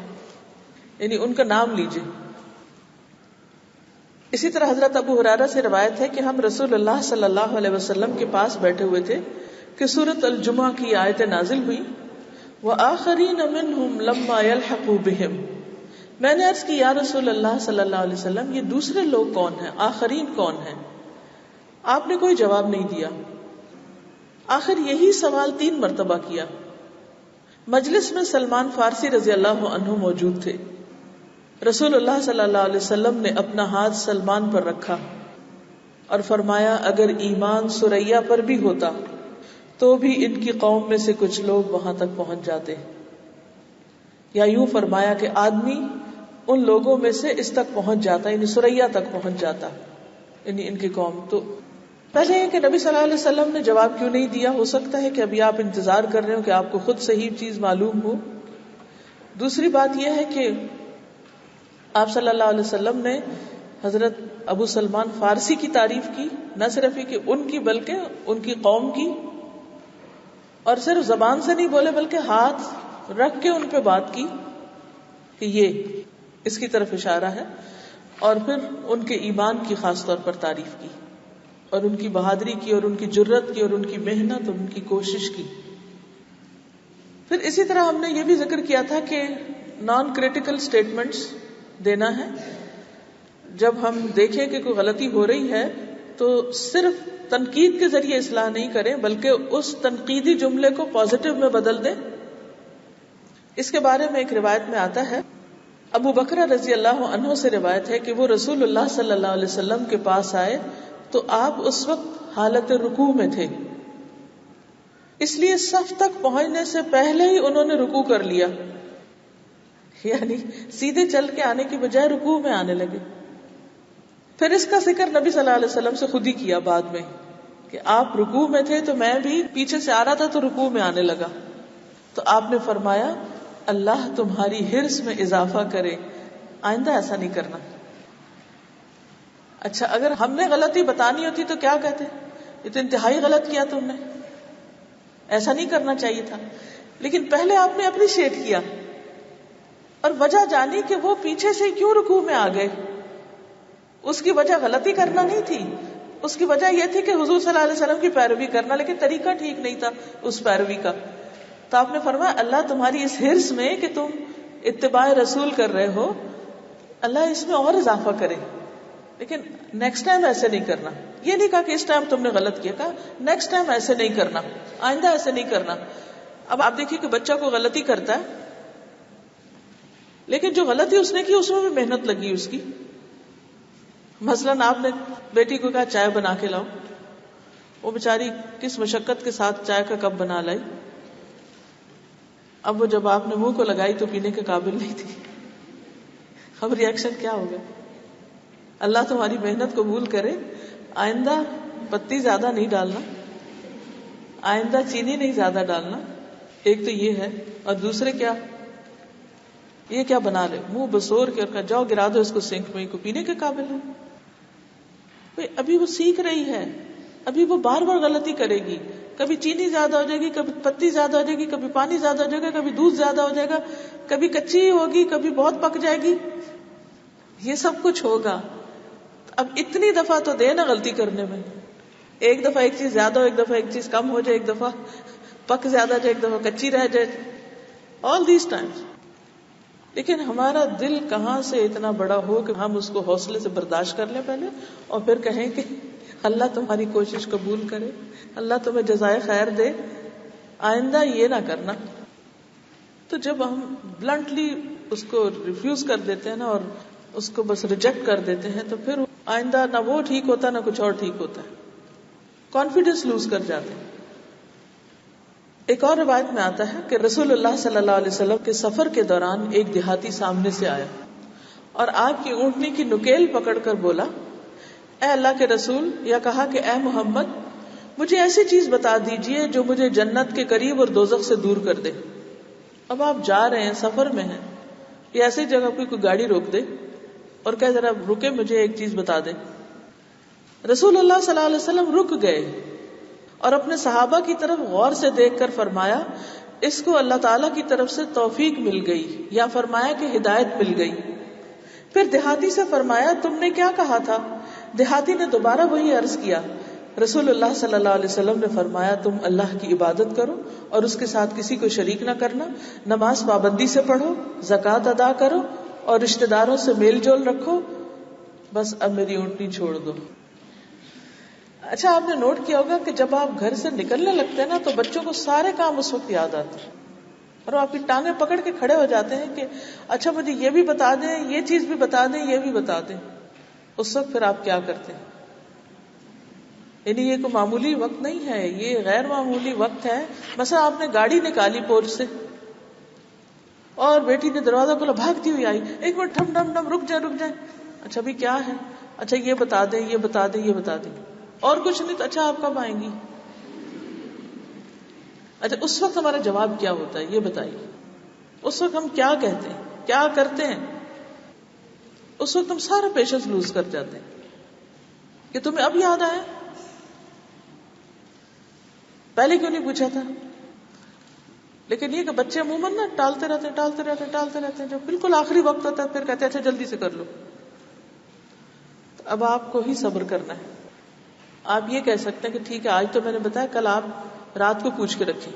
یعنی ان کا نام لیجئے. اسی طرح حضرت ابو ہریرہ سے روایت ہے کہ ہم رسول اللہ صلی اللہ علیہ وسلم کے پاس بیٹھے ہوئے تھے کہ سورۃ الجمعہ کی آیتیں نازل ہوئی وآخرین منہم لما یلحقوا بہم. میں نے عرض کی یا رسول اللہ صلی اللہ علیہ وسلم یہ دوسرے لوگ کون ہیں، آخرین کون ہیں؟ آپ نے کوئی جواب نہیں دیا. آخر یہی سوال 3 مرتبہ کیا. مجلس میں سلمان فارسی رضی اللہ عنہ موجود تھے. رسول اللہ صلی اللہ علیہ وسلم نے اپنا ہاتھ سلمان پر رکھا اور فرمایا اگر ایمان سریا پر بھی ہوتا تو بھی ان کی قوم میں سے کچھ لوگ وہاں تک پہنچ جاتے. یا یوں فرمایا کہ آدمی ان لوگوں میں سے اس تک پہنچ جاتا، یعنی سریا تک پہنچ جاتا، یعنی ان کی قوم. تو پہلے یہ کہ نبی صلی اللہ علیہ وسلم نے جواب کیوں نہیں دیا؟ ہو سکتا ہے کہ ابھی آپ انتظار کر رہے ہو کہ آپ کو خود صحیح چیز معلوم ہو. دوسری بات یہ ہے کہ آپ صلی اللہ علیہ وسلم نے حضرت ابو سلمان فارسی کی تعریف کی، نہ صرف یہ کہ ان کی بلکہ ان کی قوم کی، اور صرف زبان سے نہیں بولے بلکہ ہاتھ رکھ کے ان پہ بات کی کہ یہ اس کی طرف اشارہ ہے، اور پھر ان کے ایمان کی خاص طور پر تعریف کی اور ان کی بہادری کی اور ان کی جرت کی اور ان کی محنت اور ان کی کوشش کی. پھر اسی طرح ہم نے یہ بھی ذکر کیا تھا کہ نان کریٹیکل سٹیٹمنٹس دینا ہے. جب ہم دیکھیں کہ کوئی غلطی ہو رہی ہے تو صرف تنقید کے ذریعے اصلاح نہیں کریں بلکہ اس تنقیدی جملے کو پازیٹو میں بدل دیں. اس کے بارے میں ایک روایت میں آتا ہے، ابو بکر رضی اللہ عنہ سے روایت ہے کہ وہ رسول اللہ صلی اللہ علیہ وسلم کے پاس آئے تو آپ اس وقت حالت رکوع میں تھے، اس لیے صف تک پہنچنے سے پہلے ہی انہوں نے رکوع کر لیا، یعنی سیدھے چل کے آنے کی بجائے رکوع میں آنے لگے. پھر اس کا ذکر نبی صلی اللہ علیہ وسلم سے خود ہی کیا بعد میں کہ آپ رکوع میں تھے تو میں بھی پیچھے سے آ رہا تھا تو رکوع میں آنے لگا. تو آپ نے فرمایا اللہ تمہاری حرص میں اضافہ کرے، آئندہ ایسا نہیں کرنا. اچھا اگر ہم نے غلطی بتانی ہوتی تو کیا کہتے؟ یہ تو انتہائی غلط کیا تم نے، ایسا نہیں کرنا چاہیے تھا. لیکن پہلے آپ نے اپریشیٹ کیا اور وجہ جانی کہ وہ پیچھے سے کیوں رکوع میں آ گئے. اس کی وجہ غلطی کرنا نہیں تھی، اس کی وجہ یہ تھی کہ حضور صلی اللہ علیہ وسلم کی پیروی کرنا، لیکن طریقہ ٹھیک نہیں تھا اس پیروی کا. تو آپ نے فرمایا اللہ تمہاری اس حرص میں کہ تم اتباع رسول کر رہے ہو، اللہ اس میں اور اضافہ کرے، لیکن نیکسٹ ٹائم ایسے نہیں کرنا. یہ نہیں کہا کہ اس ٹائم تم نے غلط کیا، کہا نیکسٹ ٹائم ایسے نہیں کرنا، آئندہ ایسے نہیں کرنا. اب آپ دیکھیے کہ بچہ کو غلطی کرتا ہے لیکن جو غلطی اس نے کی اس میں بھی محنت لگی اس کی. مثلاً آپ نے بیٹی کو کہا چائے بنا کے لاؤ، وہ بیچاری کس مشقت کے ساتھ چائے کا کپ بنا لائی. اب وہ جب آپ نے منہ کو لگائی تو پینے کے قابل نہیں تھی. اب ریئیکشن کیا ہوگا؟ اللہ تمہاری محنت قبول کرے، آئندہ پتی زیادہ نہیں ڈالنا، آئندہ چینی نہیں زیادہ ڈالنا. ایک تو یہ ہے، اور دوسرے کیا، یہ کیا بنا لے، منہ بسور کے اور جاؤ گرا دو اس کو سنک میں، کو پینے کے قابل ہے. ابھی وہ سیکھ رہی ہے، ابھی وہ بار بار غلطی کرے گی، کبھی چینی زیادہ ہو جائے گی، کبھی پتی زیادہ ہو جائے گی، کبھی پانی زیادہ ہو جائے گا، کبھی دودھ زیادہ ہو جائے گا، کبھی کچی ہوگی، کبھی بہت پک جائے گی، یہ سب کچھ ہوگا. اب اتنی دفعہ تو دے نا غلطی کرنے میں، ایک دفعہ ایک چیز زیادہ ہو، ایک دفعہ ایک چیز کم ہو جائے، ایک دفعہ پک زیادہ جائے، ایک دفعہ کچی رہ جائے، آل دیز ٹائمز. لیکن ہمارا دل کہاں سے اتنا بڑا ہو کہ ہم اس کو حوصلے سے برداشت کر لیں پہلے، اور پھر کہیں کہ اللہ تمہاری کوشش قبول کرے، اللہ تمہیں جزائے خیر دے، آئندہ یہ نہ کرنا. تو جب ہم بلنٹلی اس کو ریفیوز کر دیتے ہیں نا اور اس کو بس ریجیکٹ کر دیتے ہیں تو پھر آئندہ نہ وہ ٹھیک ہوتا نہ کچھ اور ٹھیک ہوتا ہے، کانفیڈنس لوز کر جاتے ہیں. ایک اور روایت میں آتا ہے کہ رسول اللہ صلی اللہ علیہ وسلم کے سفر کے دوران ایک دیہاتی سامنے سے آیا اور آپ کی اونٹنی کی نکیل پکڑ کر بولا اے اللہ کے رسول، یا کہا کہ اے محمد مجھے ایسی چیز بتا دیجئے جو مجھے جنت کے قریب اور دوزخ سے دور کر دے. اب آپ جا رہے ہیں، سفر میں ہیں، یا ایسی جگہ پہ کوئی گاڑی روک دے اور کہے ذرا رکے، مجھے ایک چیز بتا دے. رسول اللہ صلی اللہ علیہ وسلم رک گئے اور اپنے صحابہ کی طرف غور سے دیکھ کر فرمایا اس کو اللہ تعالیٰ کی طرف سے توفیق مل گئی، یا فرمایا کہ ہدایت مل گئی. پھر دیہاتی سے فرمایا تم نے کیا کہا تھا؟ دیہاتی نے دوبارہ وہی عرض کیا. رسول اللہ صلی اللہ علیہ وسلم نے فرمایا تم اللہ کی عبادت کرو اور اس کے ساتھ کسی کو شریک نہ کرنا، نماز پابندی سے پڑھو، زکوٰۃ ادا کرو اور رشتہ داروں سے میل جول رکھو، بس اب میری اونٹنی چھوڑ دو. اچھا آپ نے نوٹ کیا ہوگا کہ جب آپ گھر سے نکلنے لگتے ہیں نا تو بچوں کو سارے کام اس وقت یاد آتے ہیں اور وہ آپ کی ٹانگیں پکڑ کے کھڑے ہو جاتے ہیں کہ اچھا مجھے یہ بھی بتا دیں، یہ چیز بھی بتا دیں، یہ بھی بتا دیں. اس وقت پھر آپ کیا کرتے ہیں؟ یعنی یہ کوئی معمولی وقت نہیں ہے، یہ غیر معمولی وقت ہے. مثلا آپ نے گاڑی نکالی پورچ سے اور بیٹی نے دروازہ کھولا، بھاگتی ہوئی آئی، ایک منٹ ٹھم ٹھم ٹھم، رک جائیں. اچھا ابھی کیا ہے؟ اچھا یہ بتا دیں، یہ بتا دیں، یہ بتا دیں، اور کچھ نہیں تو اچھا آپ کب آئیں گی؟ اچھا اس وقت ہمارا جواب کیا ہوتا ہے یہ بتائیے. اس وقت ہم کیا کہتے ہیں، کیا کرتے ہیں؟ اس وقت ہم سارا پیشنس لوز کر جاتے ہیں کہ تمہیں اب یاد آیا، پہلے کیوں نہیں پوچھا تھا. لیکن یہ کہ بچے عموماً نا ٹالتے رہتے ہیں، جو بالکل آخری وقت ہوتا ہے پھر کہتے ہیں اچھا جلدی سے کر لو. تو اب آپ کو ہی صبر کرنا ہے. آپ یہ کہہ سکتے ہیں کہ ٹھیک ہے آج تو میں نے بتایا، کل آپ رات کو پوچھ کے رکھیں.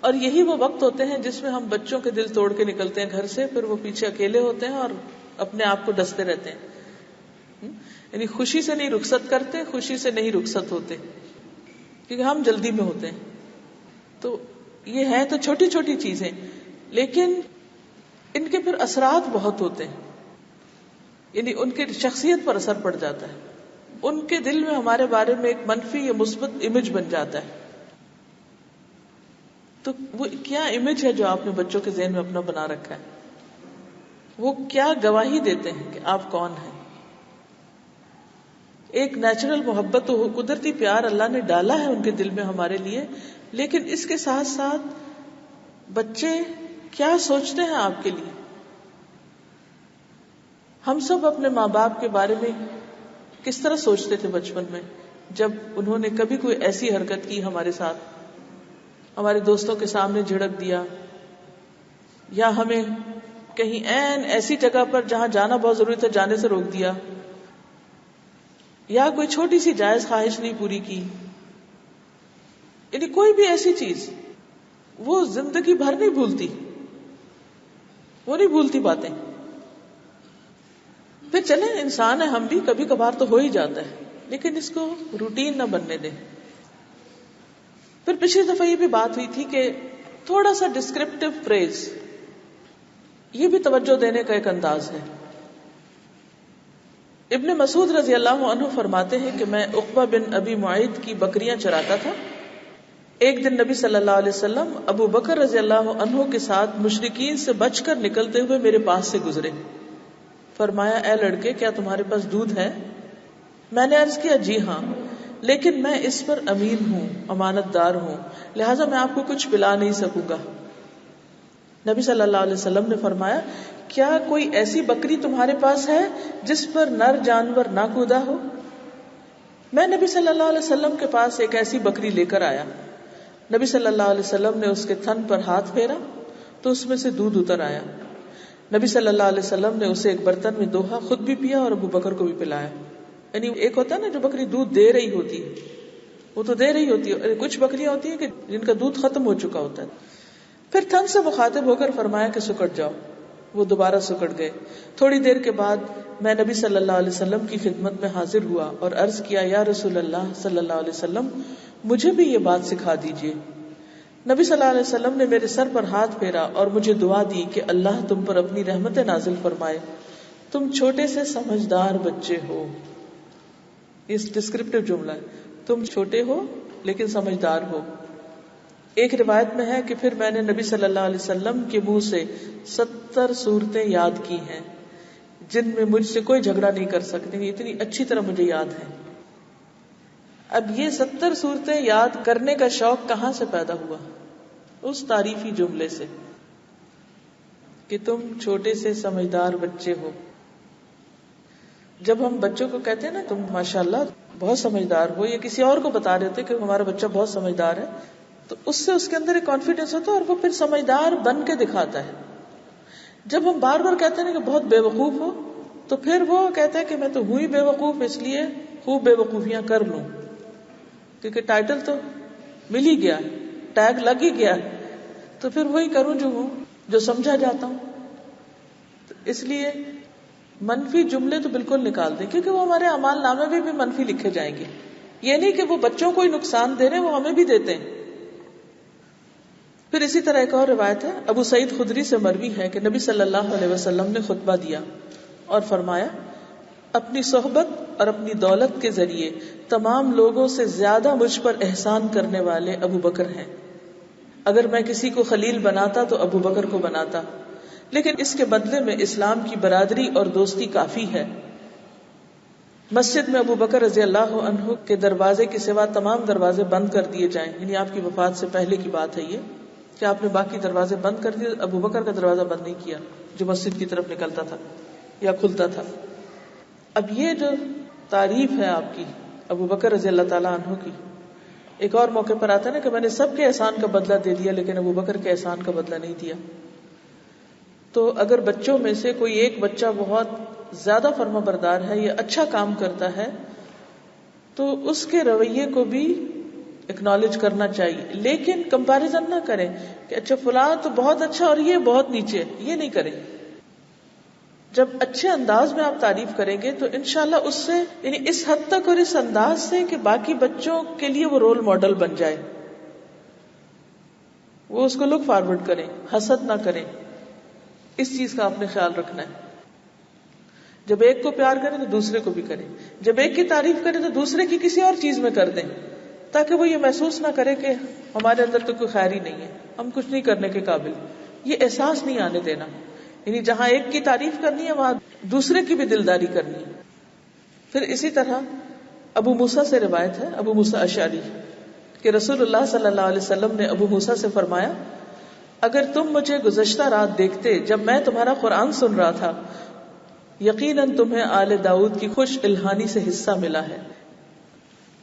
اور یہی وہ وقت ہوتے ہیں جس میں ہم بچوں کے دل توڑ کے نکلتے ہیں گھر سے، پھر وہ پیچھے اکیلے ہوتے ہیں اور اپنے آپ کو ڈستے رہتے ہیں. یعنی خوشی سے نہیں رخصت کرتے، خوشی سے نہیں رخصت ہوتے، کیونکہ ہم جلدی میں ہوتے ہیں. تو یہ ہے تو چھوٹی چھوٹی چیزیں، لیکن ان کے پھر اثرات بہت ہوتے ہیں. یعنی ان کی شخصیت پر اثر پڑ جاتا ہے، ان کے دل میں ہمارے بارے میں ایک منفی یا مثبت امیج بن جاتا ہے. تو وہ کیا امیج ہے جو آپ نے بچوں کے ذہن میں اپنا بنا رکھا ہے؟ وہ کیا گواہی دیتے ہیں کہ آپ کون ہیں؟ ایک نیچرل محبت تو قدرتی پیار اللہ نے ڈالا ہے ان کے دل میں ہمارے لیے، لیکن اس کے ساتھ ساتھ بچے کیا سوچتے ہیں آپ کے لیے. ہم سب اپنے ماں باپ کے بارے میں کس طرح سوچتے تھے بچپن میں، جب انہوں نے کبھی کوئی ایسی حرکت کی ہمارے ساتھ، ہمارے دوستوں کے سامنے جھڑک دیا، یا ہمیں کہیں ایسی جگہ پر جہاں جانا بہت ضروری تھا جانے سے روک دیا، یا کوئی چھوٹی سی جائز خواہش نہیں پوری کی. یعنی کوئی بھی ایسی چیز وہ زندگی بھر نہیں بھولتی، وہ نہیں بھولتی باتیں. پھر چلیں انسان ہے ہم بھی، کبھی کبھار تو ہو ہی جاتا ہے، لیکن اس کو روٹین نہ بننے دیں. پھر پچھلی دفعہ یہ بھی بات ہوئی تھی کہ تھوڑا سا ڈسکرپٹیو پریز، یہ بھی توجہ دینے کا ایک انداز ہے. ابن مسعود رضی اللہ عنہ فرماتے ہیں کہ میں عقبہ بن ابی معیط کی بکریاں چراتا تھا. ایک دن نبی صلی اللہ علیہ وسلم ابو بکر رضی اللہ عنہ کے ساتھ مشرکین سے بچ کر نکلتے ہوئے میرے پاس سے گزرے. فرمایا اے لڑکے کیا تمہارے پاس دودھ ہے؟ میں نے عرض کیا جی ہاں، لیکن میں اس پر امین ہوں، امانت دار ہوں، لہٰذا میں آپ کو کچھ پلا نہیں سکوں گا. نبی صلی اللہ علیہ وسلم نے فرمایا کیا کوئی ایسی بکری تمہارے پاس ہے جس پر نر جانور نہ کودا ہو؟ میں نبی صلی اللہ علیہ وسلم کے پاس ایک ایسی بکری لے کر آیا. نبی صلی اللہ علیہ وسلم نے اس کے تھن پر ہاتھ پھیرا تو اس میں سے دودھ اتر آیا. نبی صلی اللہ علیہ وسلم نے اسے ایک برتن میں دوہا، خود بھی پیا اور ابو بکر کو بھی پلایا. یعنی ایک ہوتا ہے نا جو بکری دودھ دے رہی ہوتی ہے، وہ تو دے رہی ہوتی ہے، کچھ بکریاں ہوتی ہیں کہ جن کا دودھ ختم ہو چکا ہوتا ہے. پھر تھن سے مخاطب ہو کر فرمایا کہ سکڑ جاؤ. وہ دوبارہ سکڑ گئے. تھوڑی دیر کے بعد میں نبی صلی اللہ علیہ وسلم کی خدمت میں حاضر ہوا اور عرض کیا یا رسول اللہ صلی اللہ علیہ وسلم مجھے بھی یہ بات سکھا دیجیے. نبی صلی اللہ علیہ وسلم نے میرے سر پر ہاتھ پھیرا اور مجھے دعا دی کہ اللہ تم پر اپنی رحمت نازل فرمائے، تم چھوٹے سے سمجھدار بچے ہو. اس ڈسکرپٹیو جملہ ہے، تم چھوٹے ہو لیکن سمجھدار ہو. ایک روایت میں ہے کہ پھر میں نے نبی صلی اللہ علیہ وسلم کے منہ سے 70 سورتیں یاد کی ہیں جن میں مجھ سے کوئی جھگڑا نہیں کر سکتے، اتنی اچھی طرح مجھے یاد ہے. اب یہ 70 صورتیں یاد کرنے کا شوق کہاں سے پیدا ہوا؟ اس تعریفی جملے سے کہ تم چھوٹے سے سمجھدار بچے ہو. جب ہم بچوں کو کہتے ہیں نا تم ماشاءاللہ بہت سمجھدار ہو، یا کسی اور کو بتا رہے ہوتے کہ ہمارا بچہ بہت سمجھدار ہے، تو اس سے اس کے اندر ایک کانفیڈنس ہوتا ہے اور وہ پھر سمجھدار بن کے دکھاتا ہے. جب ہم بار بار کہتے ہیں کہ بہت بے وقوف ہو، تو پھر وہ کہتا ہے کہ میں تو ہوئی بے وقوف، اس لیے خوب بے وقوفیاں کر لوں، کیونکہ ٹائٹل تو مل ہی گیا، ٹیگ لگ ہی گیا، تو پھر وہی کروں جو ہوں، جو سمجھا جاتا ہوں. تو اس لیے منفی جملے تو بالکل نکال دیں، کیونکہ وہ ہمارے اعمال نامے میں بھی منفی لکھے جائیں گے. یہ نہیں کہ وہ بچوں کو ہی نقصان دے رہے ہیں، وہ ہمیں بھی دیتے ہیں. پھر اسی طرح ایک اور روایت ہے، ابو سعید خدری سے مروی ہے کہ نبی صلی اللہ علیہ وسلم نے خطبہ دیا اور فرمایا، اپنی صحبت اور اپنی دولت کے ذریعے تمام لوگوں سے زیادہ مجھ پر احسان کرنے والے ابو بکر ہیں. اگر میں کسی کو خلیل بناتا تو ابو بکر کو بناتا، لیکن اس کے بدلے میں اسلام کی برادری اور دوستی کافی ہے. مسجد میں ابو بکر رضی اللہ عنہ کے دروازے کے سوا تمام دروازے بند کر دیے جائیں، یعنی آپ کی وفات سے پہلے کی بات ہے یہ، کہ آپ نے باقی دروازے بند کر دیے، ابو بکر کا دروازہ بند نہیں کیا جو مسجد کی طرف نکلتا تھا یا کھلتا تھا. اب یہ جو تعریف ہے آپ کی ابو بکر رضی اللہ تعالیٰ عنہ کی، ایک اور موقع پر آتا ہے نا کہ میں نے سب کے احسان کا بدلہ دے دیا لیکن ابو بکر کے احسان کا بدلہ نہیں دیا. تو اگر بچوں میں سے کوئی ایک بچہ بہت زیادہ فرما بردار ہے یا اچھا کام کرتا ہے تو اس کے رویے کو بھی اکنالج کرنا چاہیے، لیکن کمپیریزن نہ کریں کہ اچھا فلاں تو بہت اچھا اور یہ بہت نیچے، یہ نہیں کریں. جب اچھے انداز میں آپ تعریف کریں گے تو انشاءاللہ اس سے، یعنی اس حد تک اور اس انداز سے کہ باقی بچوں کے لیے وہ رول ماڈل بن جائے، وہ اس کو لک فارورڈ کریں، حسد نہ کریں. اس چیز کا آپ نے خیال رکھنا ہے. جب ایک کو پیار کریں تو دوسرے کو بھی کریں، جب ایک کی تعریف کریں تو دوسرے کی کسی اور چیز میں کر دیں، تاکہ وہ یہ محسوس نہ کرے کہ ہمارے اندر تو کوئی خیر ہی نہیں ہے، ہم کچھ نہیں کرنے کے قابل. یہ احساس نہیں آنے دینا، یعنی جہاں ایک کی تعریف کرنی ہے وہاں دوسرے کی بھی دلداری کرنی ہے. پھر اسی طرح ابو موسیٰ سے روایت ہے، ابو موسیٰ اشعری، کہ رسول اللہ صلی اللہ علیہ وسلم نے ابو موسیٰ سے فرمایا، اگر تم مجھے گزشتہ رات دیکھتے جب میں تمہارا قرآن سن رہا تھا، یقیناً تمہیں آل داؤد کی خوش الہانی سے حصہ ملا ہے.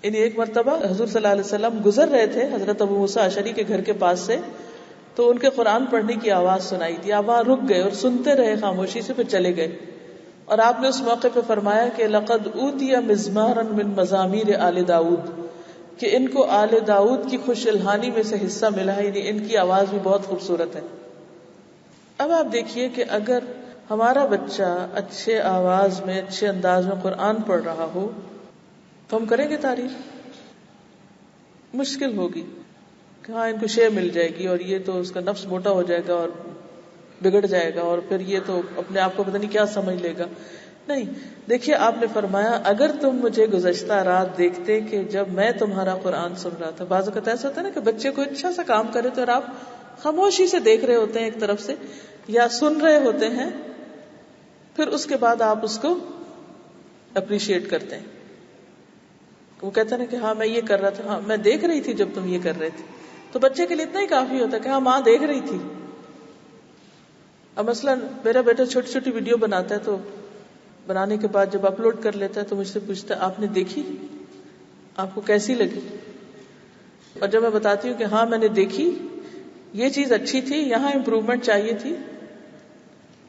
یعنی ایک مرتبہ حضور صلی اللہ علیہ وسلم گزر رہے تھے حضرت ابو موسیٰ اشعری کے گھر کے پاس سے، تو ان کے قرآن پڑھنے کی آواز سنائی دی. آپ وہاں رک گئے اور سنتے رہے خاموشی سے، پھر چلے گئے. اور آپ نے اس موقع پہ فرمایا کہ لقد اوتی مزمارا من مزامیر آل داؤد، کہ ان کو آل داؤد کی خوش الہانی میں سے حصہ ملا ہے، یعنی ان کی آواز بھی بہت خوبصورت ہے. اب آپ دیکھیے کہ اگر ہمارا بچہ اچھے آواز میں، اچھے انداز میں قرآن پڑھ رہا ہو تو ہم کریں گے تعریف؟ مشکل ہوگی کہ ہاں ان کو شے مل جائے گی اور یہ تو اس کا نفس موٹا ہو جائے گا اور بگڑ جائے گا اور پھر یہ تو اپنے آپ کو پتہ نہیں کیا سمجھ لے گا. نہیں، دیکھیے آپ نے فرمایا اگر تم مجھے گزشتہ رات دیکھتے کہ جب میں تمہارا قرآن سن رہا تھا. بعض اوقات ایسا ہوتا ہے نا کہ بچے کو اچھا سا کام کرے تو اور آپ خاموشی سے دیکھ رہے ہوتے ہیں ایک طرف سے یا سن رہے ہوتے ہیں، پھر اس کے بعد آپ اس کو اپریشیٹ کرتے ہیں. وہ کہتے ہیں کہ ہاں میں یہ کر رہا تھا، ہاں میں دیکھ رہی تھی جب تم یہ کر رہے تھے. تو بچے کے لیے اتنا ہی کافی ہوتا ہے کہ ہاں ماں دیکھ رہی تھی. اب مثلا میرا بیٹا چھوٹی چھوٹی ویڈیو بناتا ہے، تو بنانے کے بعد جب اپلوڈ کر لیتا ہے تو مجھ سے پوچھتا ہے آپ نے دیکھی، آپ کو کیسی لگی؟ اور جب میں بتاتی ہوں کہ ہاں میں نے دیکھی، یہ چیز اچھی تھی، یہاں امپروومنٹ چاہیے تھی،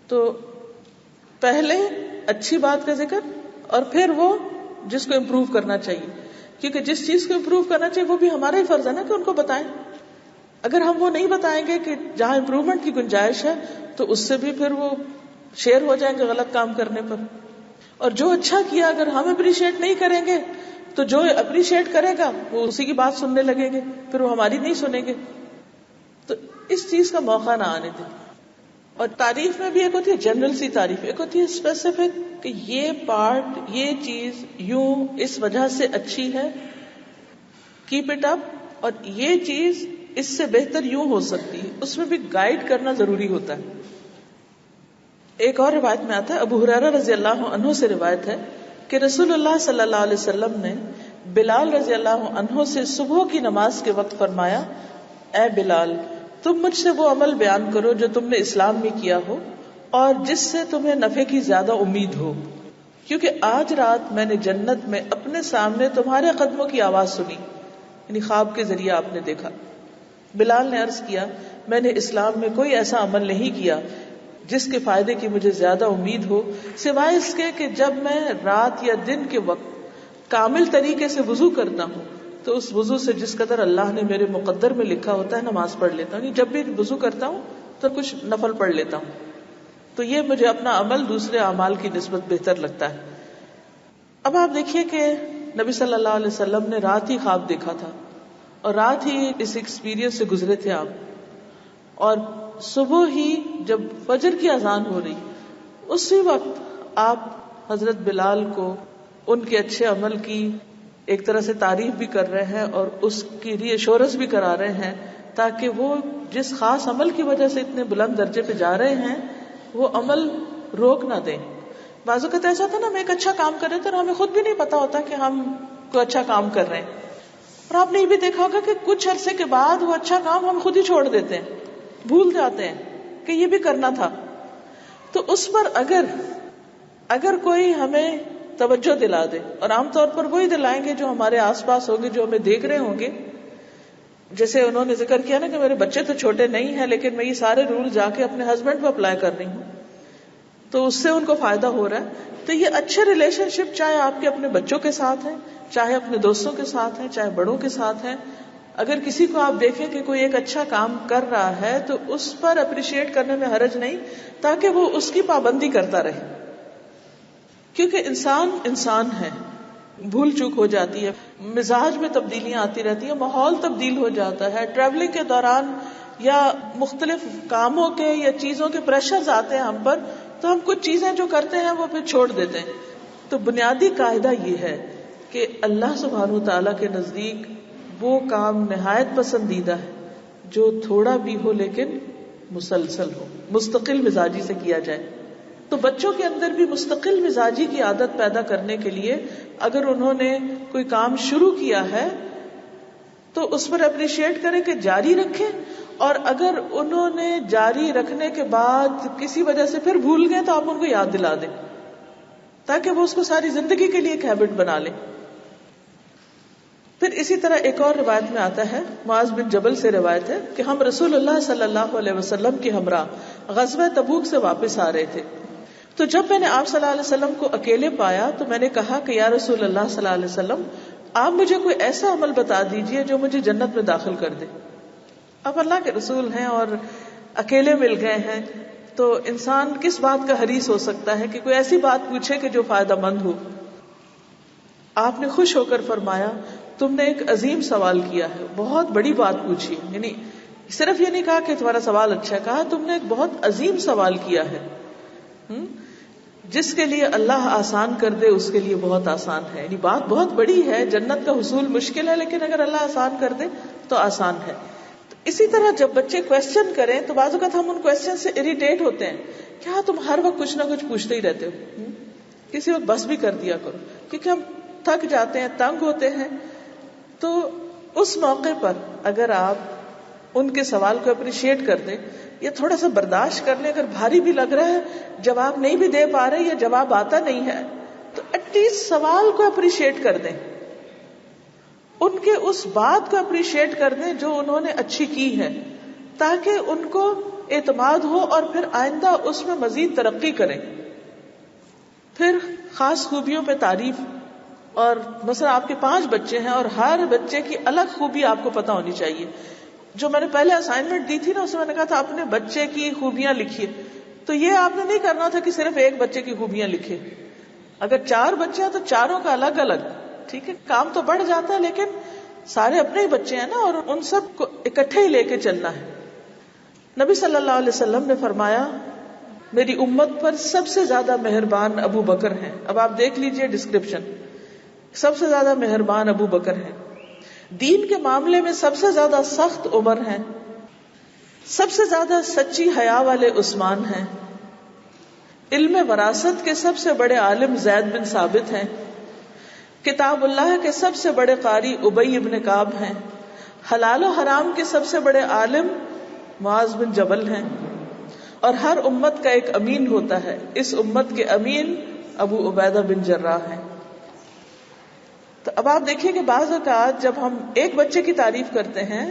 تو پہلے اچھی بات کا ذکر اور پھر وہ جس کو امپروو کرنا چاہیے، کیونکہ جس چیز کو امپروو کرنا چاہیے وہ بھی ہمارا ہی فرض ہے نا کہ ان کو بتائیں. اگر ہم وہ نہیں بتائیں گے کہ جہاں امپروومنٹ کی گنجائش ہے تو اس سے بھی پھر وہ شیر ہو جائیں گے غلط کام کرنے پر. اور جو اچھا کیا اگر ہم اپریشیٹ نہیں کریں گے تو جو اپریشیٹ کرے گا وہ اسی کی بات سننے لگیں گے، پھر وہ ہماری نہیں سنیں گے. تو اس چیز کا موقع نہ آنے دیں. اور تعریف میں بھی ایک ہوتی ہے جنرل سی تعریف، ایک ہوتی ہے اسپیسیفک کہ یہ پارٹ، یہ چیز یوں اس وجہ سے اچھی ہے، کیپ اٹ اپ، اور یہ چیز اس سے بہتر یوں ہو سکتی ہے. اس میں بھی گائیڈ کرنا ضروری ہوتا ہے. ایک اور روایت میں آتا ہے، ابو ہریرہ رضی اللہ عنہ سے روایت ہے کہ رسول اللہ صلی اللہ علیہ وسلم نے بلال رضی اللہ عنہ سے صبح کی نماز کے وقت فرمایا، اے بلال، تم مجھ سے وہ عمل بیان کرو جو تم نے اسلام میں کیا ہو اور جس سے تمہیں نفع کی زیادہ امید ہو، کیونکہ آج رات میں نے جنت میں اپنے سامنے تمہارے قدموں کی آواز سنی، یعنی خواب کے ذریعے آپ نے دیکھا۔ بلال نے عرض کیا، میں نے اسلام میں کوئی ایسا عمل نہیں کیا جس کے فائدے کی مجھے زیادہ امید ہو سوائے اس کے کہ جب میں رات یا دن کے وقت کامل طریقے سے وضو کرتا ہوں تو اس وضو سے جس قدر اللہ نے میرے مقدر میں لکھا ہوتا ہے نماز پڑھ لیتا ہوں، یعنی جب بھی وضو کرتا ہوں تو کچھ نفل پڑھ لیتا ہوں، تو یہ مجھے اپنا عمل دوسرے اعمال کی نسبت بہتر لگتا ہے۔ اب آپ دیکھیے کہ نبی صلی اللہ علیہ وسلم نے رات ہی خواب دیکھا تھا اور رات ہی اس ایکسپیرینس سے گزرے تھے آپ، اور صبح ہی جب فجر کی اذان ہو رہی اسی وقت آپ حضرت بلال کو ان کے اچھے عمل کی ایک طرح سے تعریف بھی کر رہے ہیں اور اس کی ری ایشورنس بھی کرا رہے ہیں تاکہ وہ جس خاص عمل کی وجہ سے اتنے بلند درجے پہ جا رہے ہیں وہ عمل روک نہ دیں۔ بعض اوقات ایسا تھا نا، ہم ایک اچھا کام کر رہے تھے اور ہمیں خود بھی نہیں پتا ہوتا کہ ہم کوئی اچھا کام کر رہے ہیں، اور آپ نے یہ بھی دیکھا ہوگا کہ کچھ عرصے کے بعد وہ اچھا کام ہم خود ہی چھوڑ دیتے ہیں، بھول جاتے ہیں کہ یہ بھی کرنا تھا۔ تو اس پر اگر کوئی ہمیں توجہ دلا دے، اور عام طور پر وہی دلائیں گے جو ہمارے آس پاس ہوں گے، جو ہمیں دیکھ رہے ہوں گے، جیسے انہوں نے ذکر کیا نا کہ میرے بچے تو چھوٹے نہیں ہیں لیکن میں یہ سارے رول جا کے اپنے ہسبینڈ پہ اپلائی کر رہی ہوں، تو اس سے ان کو فائدہ ہو رہا ہے۔ تو یہ اچھے ریلیشن شپ چاہے آپ کے اپنے بچوں کے ساتھ ہیں، چاہے اپنے دوستوں کے ساتھ ہیں، چاہے بڑوں کے ساتھ ہیں، اگر کسی کو آپ دیکھیں کہ کوئی ایک اچھا کام کر رہا ہے تو اس پر اپریشیٹ کرنے میں حرج نہیں، تاکہ وہ اس کی پابندی کرتا رہے، کیونکہ انسان ہے، بھول چوک ہو جاتی ہے، مزاج میں تبدیلیاں آتی رہتی ہیں، ماحول تبدیل ہو جاتا ہے، ٹریولنگ کے دوران یا مختلف کاموں کے یا چیزوں کے پریشرز آتے ہیں ہم پر، تو ہم کچھ چیزیں جو کرتے ہیں وہ پھر چھوڑ دیتے ہیں۔ تو بنیادی قاعدہ یہ ہے کہ اللہ سبحانہ وتعالیٰ کے نزدیک وہ کام نہایت پسندیدہ ہے جو تھوڑا بھی ہو لیکن مسلسل ہو، مستقل مزاجی سے کیا جائے۔ تو بچوں کے اندر بھی مستقل مزاجی کی عادت پیدا کرنے کے لیے اگر انہوں نے کوئی کام شروع کیا ہے تو اس پر اپریشیٹ کریں کہ جاری رکھیں، اور اگر انہوں نے جاری رکھنے کے بعد کسی وجہ سے پھر بھول گئے تو آپ ان کو یاد دلا دیں تاکہ وہ اس کو ساری زندگی کے لیے ایک ہیبٹ بنا لیں۔ پھر اسی طرح ایک اور روایت میں آتا ہے، معاذ بن جبل سے روایت ہے کہ ہم رسول اللہ صلی اللہ علیہ وسلم کے ہمراہ غزوہ تبوک سے واپس آ رہے تھے، تو جب میں نے آپ صلی اللہ علیہ وسلم کو اکیلے پایا تو میں نے کہا کہ یا رسول اللہ صلی اللہ علیہ وسلم، آپ مجھے کوئی ایسا عمل بتا دیجئے جو مجھے جنت میں داخل کر دے۔ اب اللہ کے رسول ہیں اور اکیلے مل گئے ہیں، تو انسان کس بات کا حریص ہو سکتا ہے کہ کوئی ایسی بات پوچھے کہ جو فائدہ مند ہو۔ آپ نے خوش ہو کر فرمایا، تم نے ایک عظیم سوال کیا ہے، بہت بڑی بات پوچھی، یعنی صرف یہ نہیں کہا کہ تمہارا سوال اچھا ہے، کہا تم نے ایک بہت عظیم سوال کیا ہے، جس کے لیے اللہ آسان کر دے اس کے لیے بہت آسان ہے، یعنی بات بہت بڑی ہے، جنت کا حصول مشکل ہے لیکن اگر اللہ آسان کر دے تو آسان ہے۔ تو اسی طرح جب بچے کویسچن کریں تو بعض اوقات ہم ان کویسچن سے اریٹیٹ ہوتے ہیں، کیا تم ہر وقت کچھ نہ کچھ پوچھتے ہی رہتے ہو، کسی وقت بس بھی کر دیا کرو، کیونکہ ہم تھک جاتے ہیں، تنگ ہوتے ہیں۔ تو اس موقع پر اگر آپ ان کے سوال کو اپریشیٹ کر دیں یا تھوڑا سا برداشت کر لیں، اگر بھاری بھی لگ رہا ہے، جواب نہیں بھی دے پا رہے یا جواب آتا نہیں ہے، تو ایٹ لیسٹ سوال کو اپریشیٹ کر دیں، ان کے اس بات کو اپریشیٹ کر دیں جو انہوں نے اچھی کی ہے، تاکہ ان کو اعتماد ہو اور پھر آئندہ اس میں مزید ترقی کریں۔ پھر خاص خوبیوں پہ تعریف، اور مثلا آپ کے 5 بچے ہیں اور ہر بچے کی الگ خوبی آپ کو پتہ ہونی چاہیے۔ جو میں نے پہلے اسائنمنٹ دی تھی نا، اس میں نے کہا تھا اپنے بچے کی خوبیاں لکھیے، تو یہ آپ نے نہیں کرنا تھا کہ صرف ایک بچے کی خوبیاں لکھے، اگر 4 بچے ہیں تو چاروں کا الگ الگ، ٹھیک ہے، کام تو بڑھ جاتا ہے لیکن سارے اپنے ہی بچے ہیں نا، اور ان سب کو اکٹھے ہی لے کے چلنا ہے۔ نبی صلی اللہ علیہ وسلم نے فرمایا، میری امت پر سب سے زیادہ مہربان ابو بکر ہیں۔ اب آپ دیکھ لیجئے ڈسکرپشن، سب سے زیادہ مہربان ابو بکر ہیں، دین کے معاملے میں سب سے زیادہ سخت عمر ہیں، سب سے زیادہ سچی حیا والے عثمان ہیں، علم وراثت کے سب سے بڑے عالم زید بن ثابت ہیں، کتاب اللہ کے سب سے بڑے قاری ابی ابن کعب ہیں، حلال و حرام کے سب سے بڑے عالم معاذ بن جبل ہیں، اور ہر امت کا ایک امین ہوتا ہے، اس امت کے امین ابو عبیدہ بن جراح ہیں۔ تو اب آپ دیکھیے کہ بعض اوقات جب ہم ایک بچے کی تعریف کرتے ہیں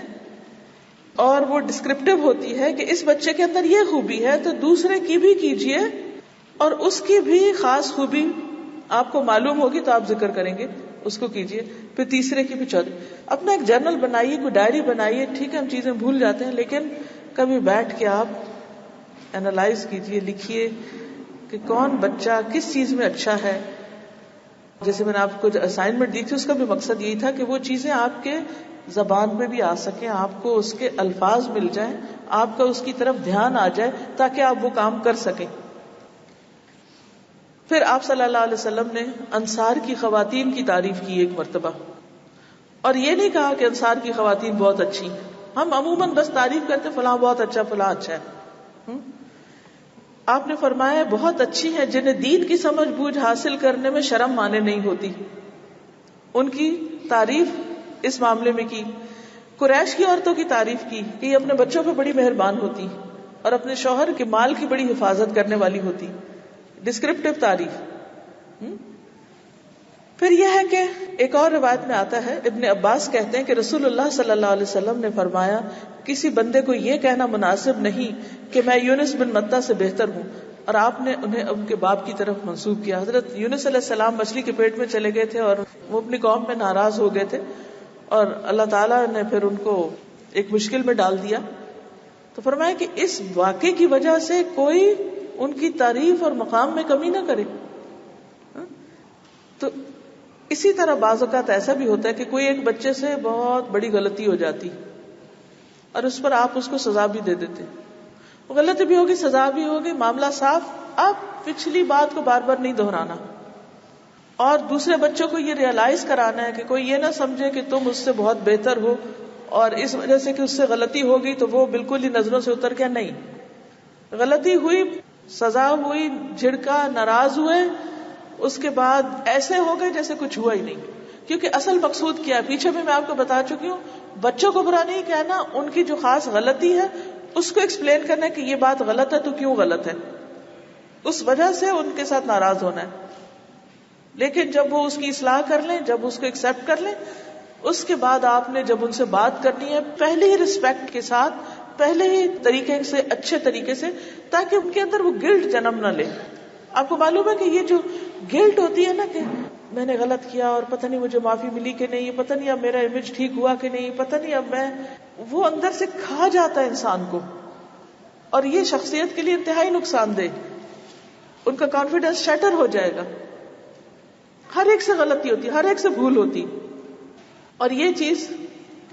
اور وہ ڈسکرپٹیو ہوتی ہے کہ اس بچے کے اندر یہ خوبی ہے، تو دوسرے کی بھی کیجئے اور اس کی بھی خاص خوبی آپ کو معلوم ہوگی تو آپ ذکر کریں گے، اس کو کیجئے، پھر تیسرے کی بھی چوتھے۔ اپنا ایک جرنل بنائیے، کوئی ڈائری بنائیے، ٹھیک ہے ہم چیزیں بھول جاتے ہیں، لیکن کبھی بیٹھ کے آپ اینالائز کیجئے، لکھیے کہ کون بچہ کس چیز میں اچھا ہے۔ جیسے میں نے آپ کو اسائنمنٹ دی تھی، اس کا بھی مقصد یہی تھا کہ وہ چیزیں آپ کے زبان میں بھی آ سکیں، آپ کو اس کے الفاظ مل جائیں، آپ کا اس کی طرف دھیان آ جائے تاکہ آپ وہ کام کر سکیں۔ پھر آپ صلی اللہ علیہ وسلم نے انصار کی خواتین کی تعریف کی ایک مرتبہ، اور یہ نہیں کہا کہ انصار کی خواتین بہت اچھی ہیں۔ ہم عموماً بس تعریف کرتے فلاں بہت اچھا، فلاں اچھا ہے۔ آپ نے فرمایا بہت اچھی ہیں جنہیں دین کی سمجھ بوجھ حاصل کرنے میں شرم مانے نہیں ہوتی۔ ان کی تعریف اس معاملے میں کی۔ قریش کی عورتوں کی تعریف کی کہ یہ اپنے بچوں پہ بڑی مہربان ہوتی اور اپنے شوہر کے مال کی بڑی حفاظت کرنے والی ہوتی۔ ڈسکرپٹیو تعریف۔ پھر یہ ہے کہ ایک اور روایت میں آتا ہے، ابن عباس کہتے ہیں کہ رسول اللہ صلی اللہ علیہ وسلم نے فرمایا کسی بندے کو یہ کہنا مناسب نہیں کہ میں یونس بن متہ سے بہتر ہوں، اور آپ نے انہیں ان کے باپ کی طرف منسوب کیا۔ حضرت یونس علیہ السلام مچھلی کے پیٹ میں چلے گئے تھے اور وہ اپنی قوم میں ناراض ہو گئے تھے، اور اللہ تعالیٰ نے پھر ان کو ایک مشکل میں ڈال دیا۔ تو فرمایا کہ اس واقعے کی وجہ سے کوئی ان کی تعریف اور مقام میں کمی نہ کرے۔ تو اسی طرح بعض اوقات ایسا بھی ہوتا ہے کہ کوئی ایک بچے سے بہت بڑی غلطی ہو جاتی اور اس پر آپ اس کو سزا بھی دے دیتے، غلطی بھی ہوگی، سزا بھی ہوگی، معاملہ صاف، آپ پچھلی بات کو بار بار نہیں دہرانا، اور دوسرے بچوں کو یہ ریئلائز کرانا ہے کہ کوئی یہ نہ سمجھے کہ تم اس سے بہت بہتر ہو اور اس وجہ سے کہ اس سے غلطی ہوگی تو وہ بالکل ہی نظروں سے اتر گیا۔ نہیں، غلطی ہوئی، سزا ہوئی، جھڑکا، ناراض ہوئے، اس کے بعد ایسے ہو گئے جیسے کچھ ہوا ہی نہیں، کیونکہ اصل مقصود کیا ہے، پیچھے بھی میں آپ کو بتا چکی ہوں، بچوں کو برا نہیں کہنا، ان کی جو خاص غلطی ہے اس کو ایکسپلین کرنا ہے کہ یہ بات غلط ہے تو کیوں غلط ہے، اس وجہ سے ان کے ساتھ ناراض ہونا ہے۔ لیکن جب وہ اس کی اصلاح کر لیں، جب اس کو ایکسپٹ کر لیں، اس کے بعد آپ نے جب ان سے بات کرنی ہے پہلے ہی رسپیکٹ کے ساتھ، پہلے ہی طریقے سے، اچھے طریقے سے، تاکہ ان کے اندر وہ گلٹ جنم نہ لے۔ آپ کو معلوم ہے کہ یہ جو گلٹ ہوتی ہے نا کہ میں نے غلط کیا اور پتہ نہیں مجھے معافی ملی کہ نہیں، پتہ نہیں اب میرا امیج ٹھیک ہوا کہ نہیں، پتہ نہیں اب میں، وہ اندر سے کھا جاتا ہے انسان کو، اور یہ شخصیت کے لیے انتہائی نقصان دہ، ان کا کانفیڈنس شیٹر ہو جائے گا۔ ہر ایک سے غلطی ہوتی، ہر ایک سے بھول ہوتی، اور یہ چیز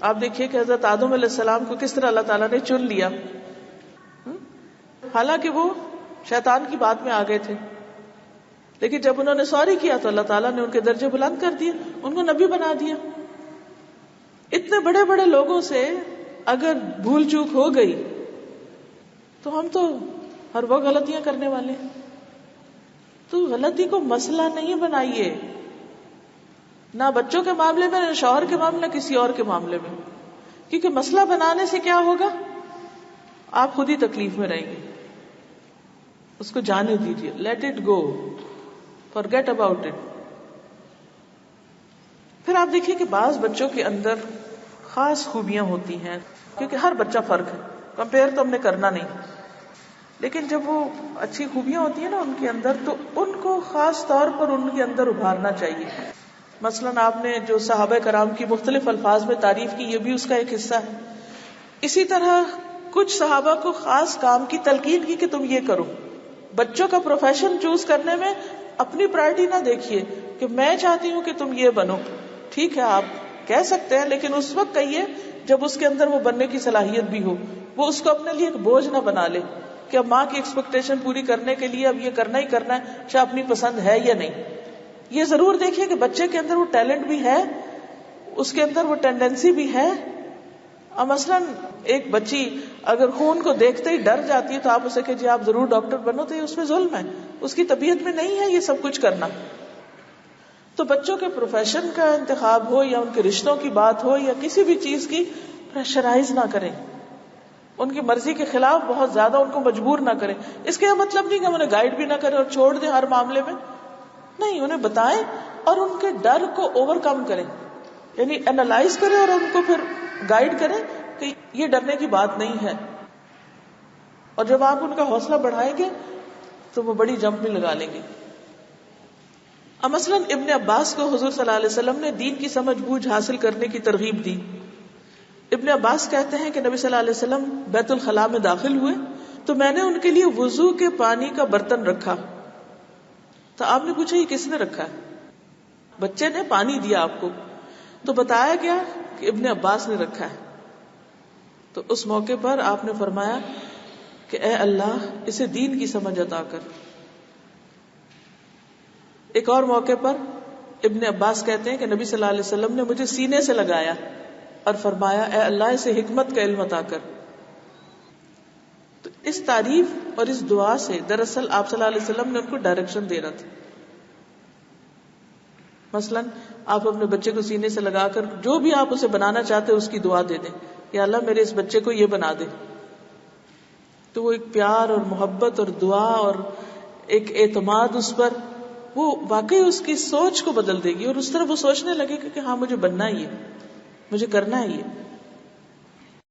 آپ دیکھیے کہ حضرت آدم علیہ السلام کو کس طرح اللہ تعالیٰ نے چن لیا، حالانکہ وہ شیطان کی بات میں آ گئے تھے، لیکن جب انہوں نے سوری کیا تو اللہ تعالیٰ نے ان کے درجے بلند کر دیے، ان کو نبی بنا دیا۔ اتنے بڑے بڑے لوگوں سے اگر بھول چوک ہو گئی تو ہم تو ہر وقت غلطیاں کرنے والے ہیں۔ تو غلطی کو مسئلہ نہیں بنائیے، نہ بچوں کے معاملے میں، نہ شوہر کے معاملے، نہ کسی اور کے معاملے میں، کیونکہ مسئلہ بنانے سے کیا ہوگا، آپ خود ہی تکلیف میں رہیں گے۔ اس کو جانے دیجیے، late it go, forget about it۔ پھر آپ دیکھیے کہ بعض بچوں کے اندر خاص خوبیاں ہوتی ہیں، کیونکہ ہر بچہ فرق ہے، کمپیئر تو ہم نے کرنا نہیں، لیکن جب وہ اچھی خوبیاں ہوتی ہیں نا ان کے اندر، تو ان کو خاص طور پر ان کے اندر ابھارنا چاہیے۔ مثلاً آپ نے جو صحابہ کرام کی مختلف الفاظ میں تعریف کی، یہ بھی اس کا ایک حصہ ہے۔ اسی طرح کچھ صحابہ کو خاص کام کی تلقین کی کہ تم یہ کرو۔ بچوں کا پروفیشن چوز کرنے میں اپنی پرائرٹی نہ دیکھیے کہ میں چاہتی ہوں کہ تم یہ بنو، ٹھیک ہے آپ کہہ سکتے ہیں، لیکن اس وقت کہیے جب اس کے اندر وہ بننے کی صلاحیت بھی ہو، وہ اس کو اپنے لیے ایک بوجھ نہ بنا لے کہ اب ماں کی ایکسپیکٹیشن پوری کرنے کے لیے اب یہ کرنا ہی کرنا ہے، چاہے اپنی پسند ہے یا نہیں۔ یہ ضرور دیکھیے کہ بچے کے اندر وہ ٹیلنٹ بھی ہے، اس کے اندر وہ ٹینڈنسی بھی ہے، اب مثلاً ایک بچی اگر خون کو دیکھتے ہی ڈر جاتی ہے تو آپ اسے کہ جی آپ ضرور ڈاکٹر بنو، تو یہ اس میں ظلم ہے، اس کی طبیعت میں نہیں ہے یہ سب کچھ کرنا. تو بچوں کے پروفیشن کا انتخاب ہو یا ان کے رشتوں کی بات ہو یا کسی بھی چیز کی پریشرائز نہ کریں، ان کی مرضی کے خلاف بہت زیادہ ان کو مجبور نہ کریں. اس کا یہ مطلب نہیں کہ ہم انہیں گائیڈ بھی نہ کریں اور چھوڑ دیں ہر معاملے میں، نہیں، انہیں بتائیں اور ان کے ڈر کو اوور کم کریں، یعنی اینالائز کریں اور ان کو پھر گائیڈ کریں کہ یہ ڈرنے کی بات نہیں ہے. اور جب آپ ان کا حوصلہ بڑھائیں گے تو وہ بڑی جمپ میں لگا لیں گے. اب مثلاً ابن عباس کو حضور صلی اللہ علیہ وسلم نے دین کی سمجھ بوجھ حاصل کرنے کی ترغیب دی. ابن عباس کہتے ہیں کہ نبی صلی اللہ علیہ وسلم بیت الخلاء میں داخل ہوئے تو میں نے ان کے لیے وضو کے پانی کا برتن رکھا. تو آپ نے پوچھا یہ کس نے رکھا ہے؟ بچے نے پانی دیا آپ کو، تو بتایا گیا کہ ابن عباس نے رکھا ہے. تو اس موقع پر آپ نے فرمایا کہ اے اللہ اسے دین کی سمجھ عطا کر. ایک اور موقع پر ابن عباس کہتے ہیں کہ نبی صلی اللہ علیہ وسلم نے مجھے سینے سے لگایا اور فرمایا اے اللہ اسے حکمت کا علم عطا کر. تو اس تعریف اور اس دعا سے دراصل آپ صلی اللہ علیہ وسلم نے ان کو ڈائریکشن دے رہا تھا. مثلاً آپ اپنے بچے کو سینے سے لگا کر جو بھی آپ اسے بنانا چاہتے اس کی دعا دے دیں، یا اللہ میرے اس بچے کو یہ بنا دے. تو وہ ایک پیار اور محبت اور دعا اور ایک اعتماد اس پر، وہ واقعی اس کی سوچ کو بدل دے گی اور اس طرح وہ سوچنے لگے کہ ہاں مجھے بننا ہی ہے، مجھے کرنا ہی ہے.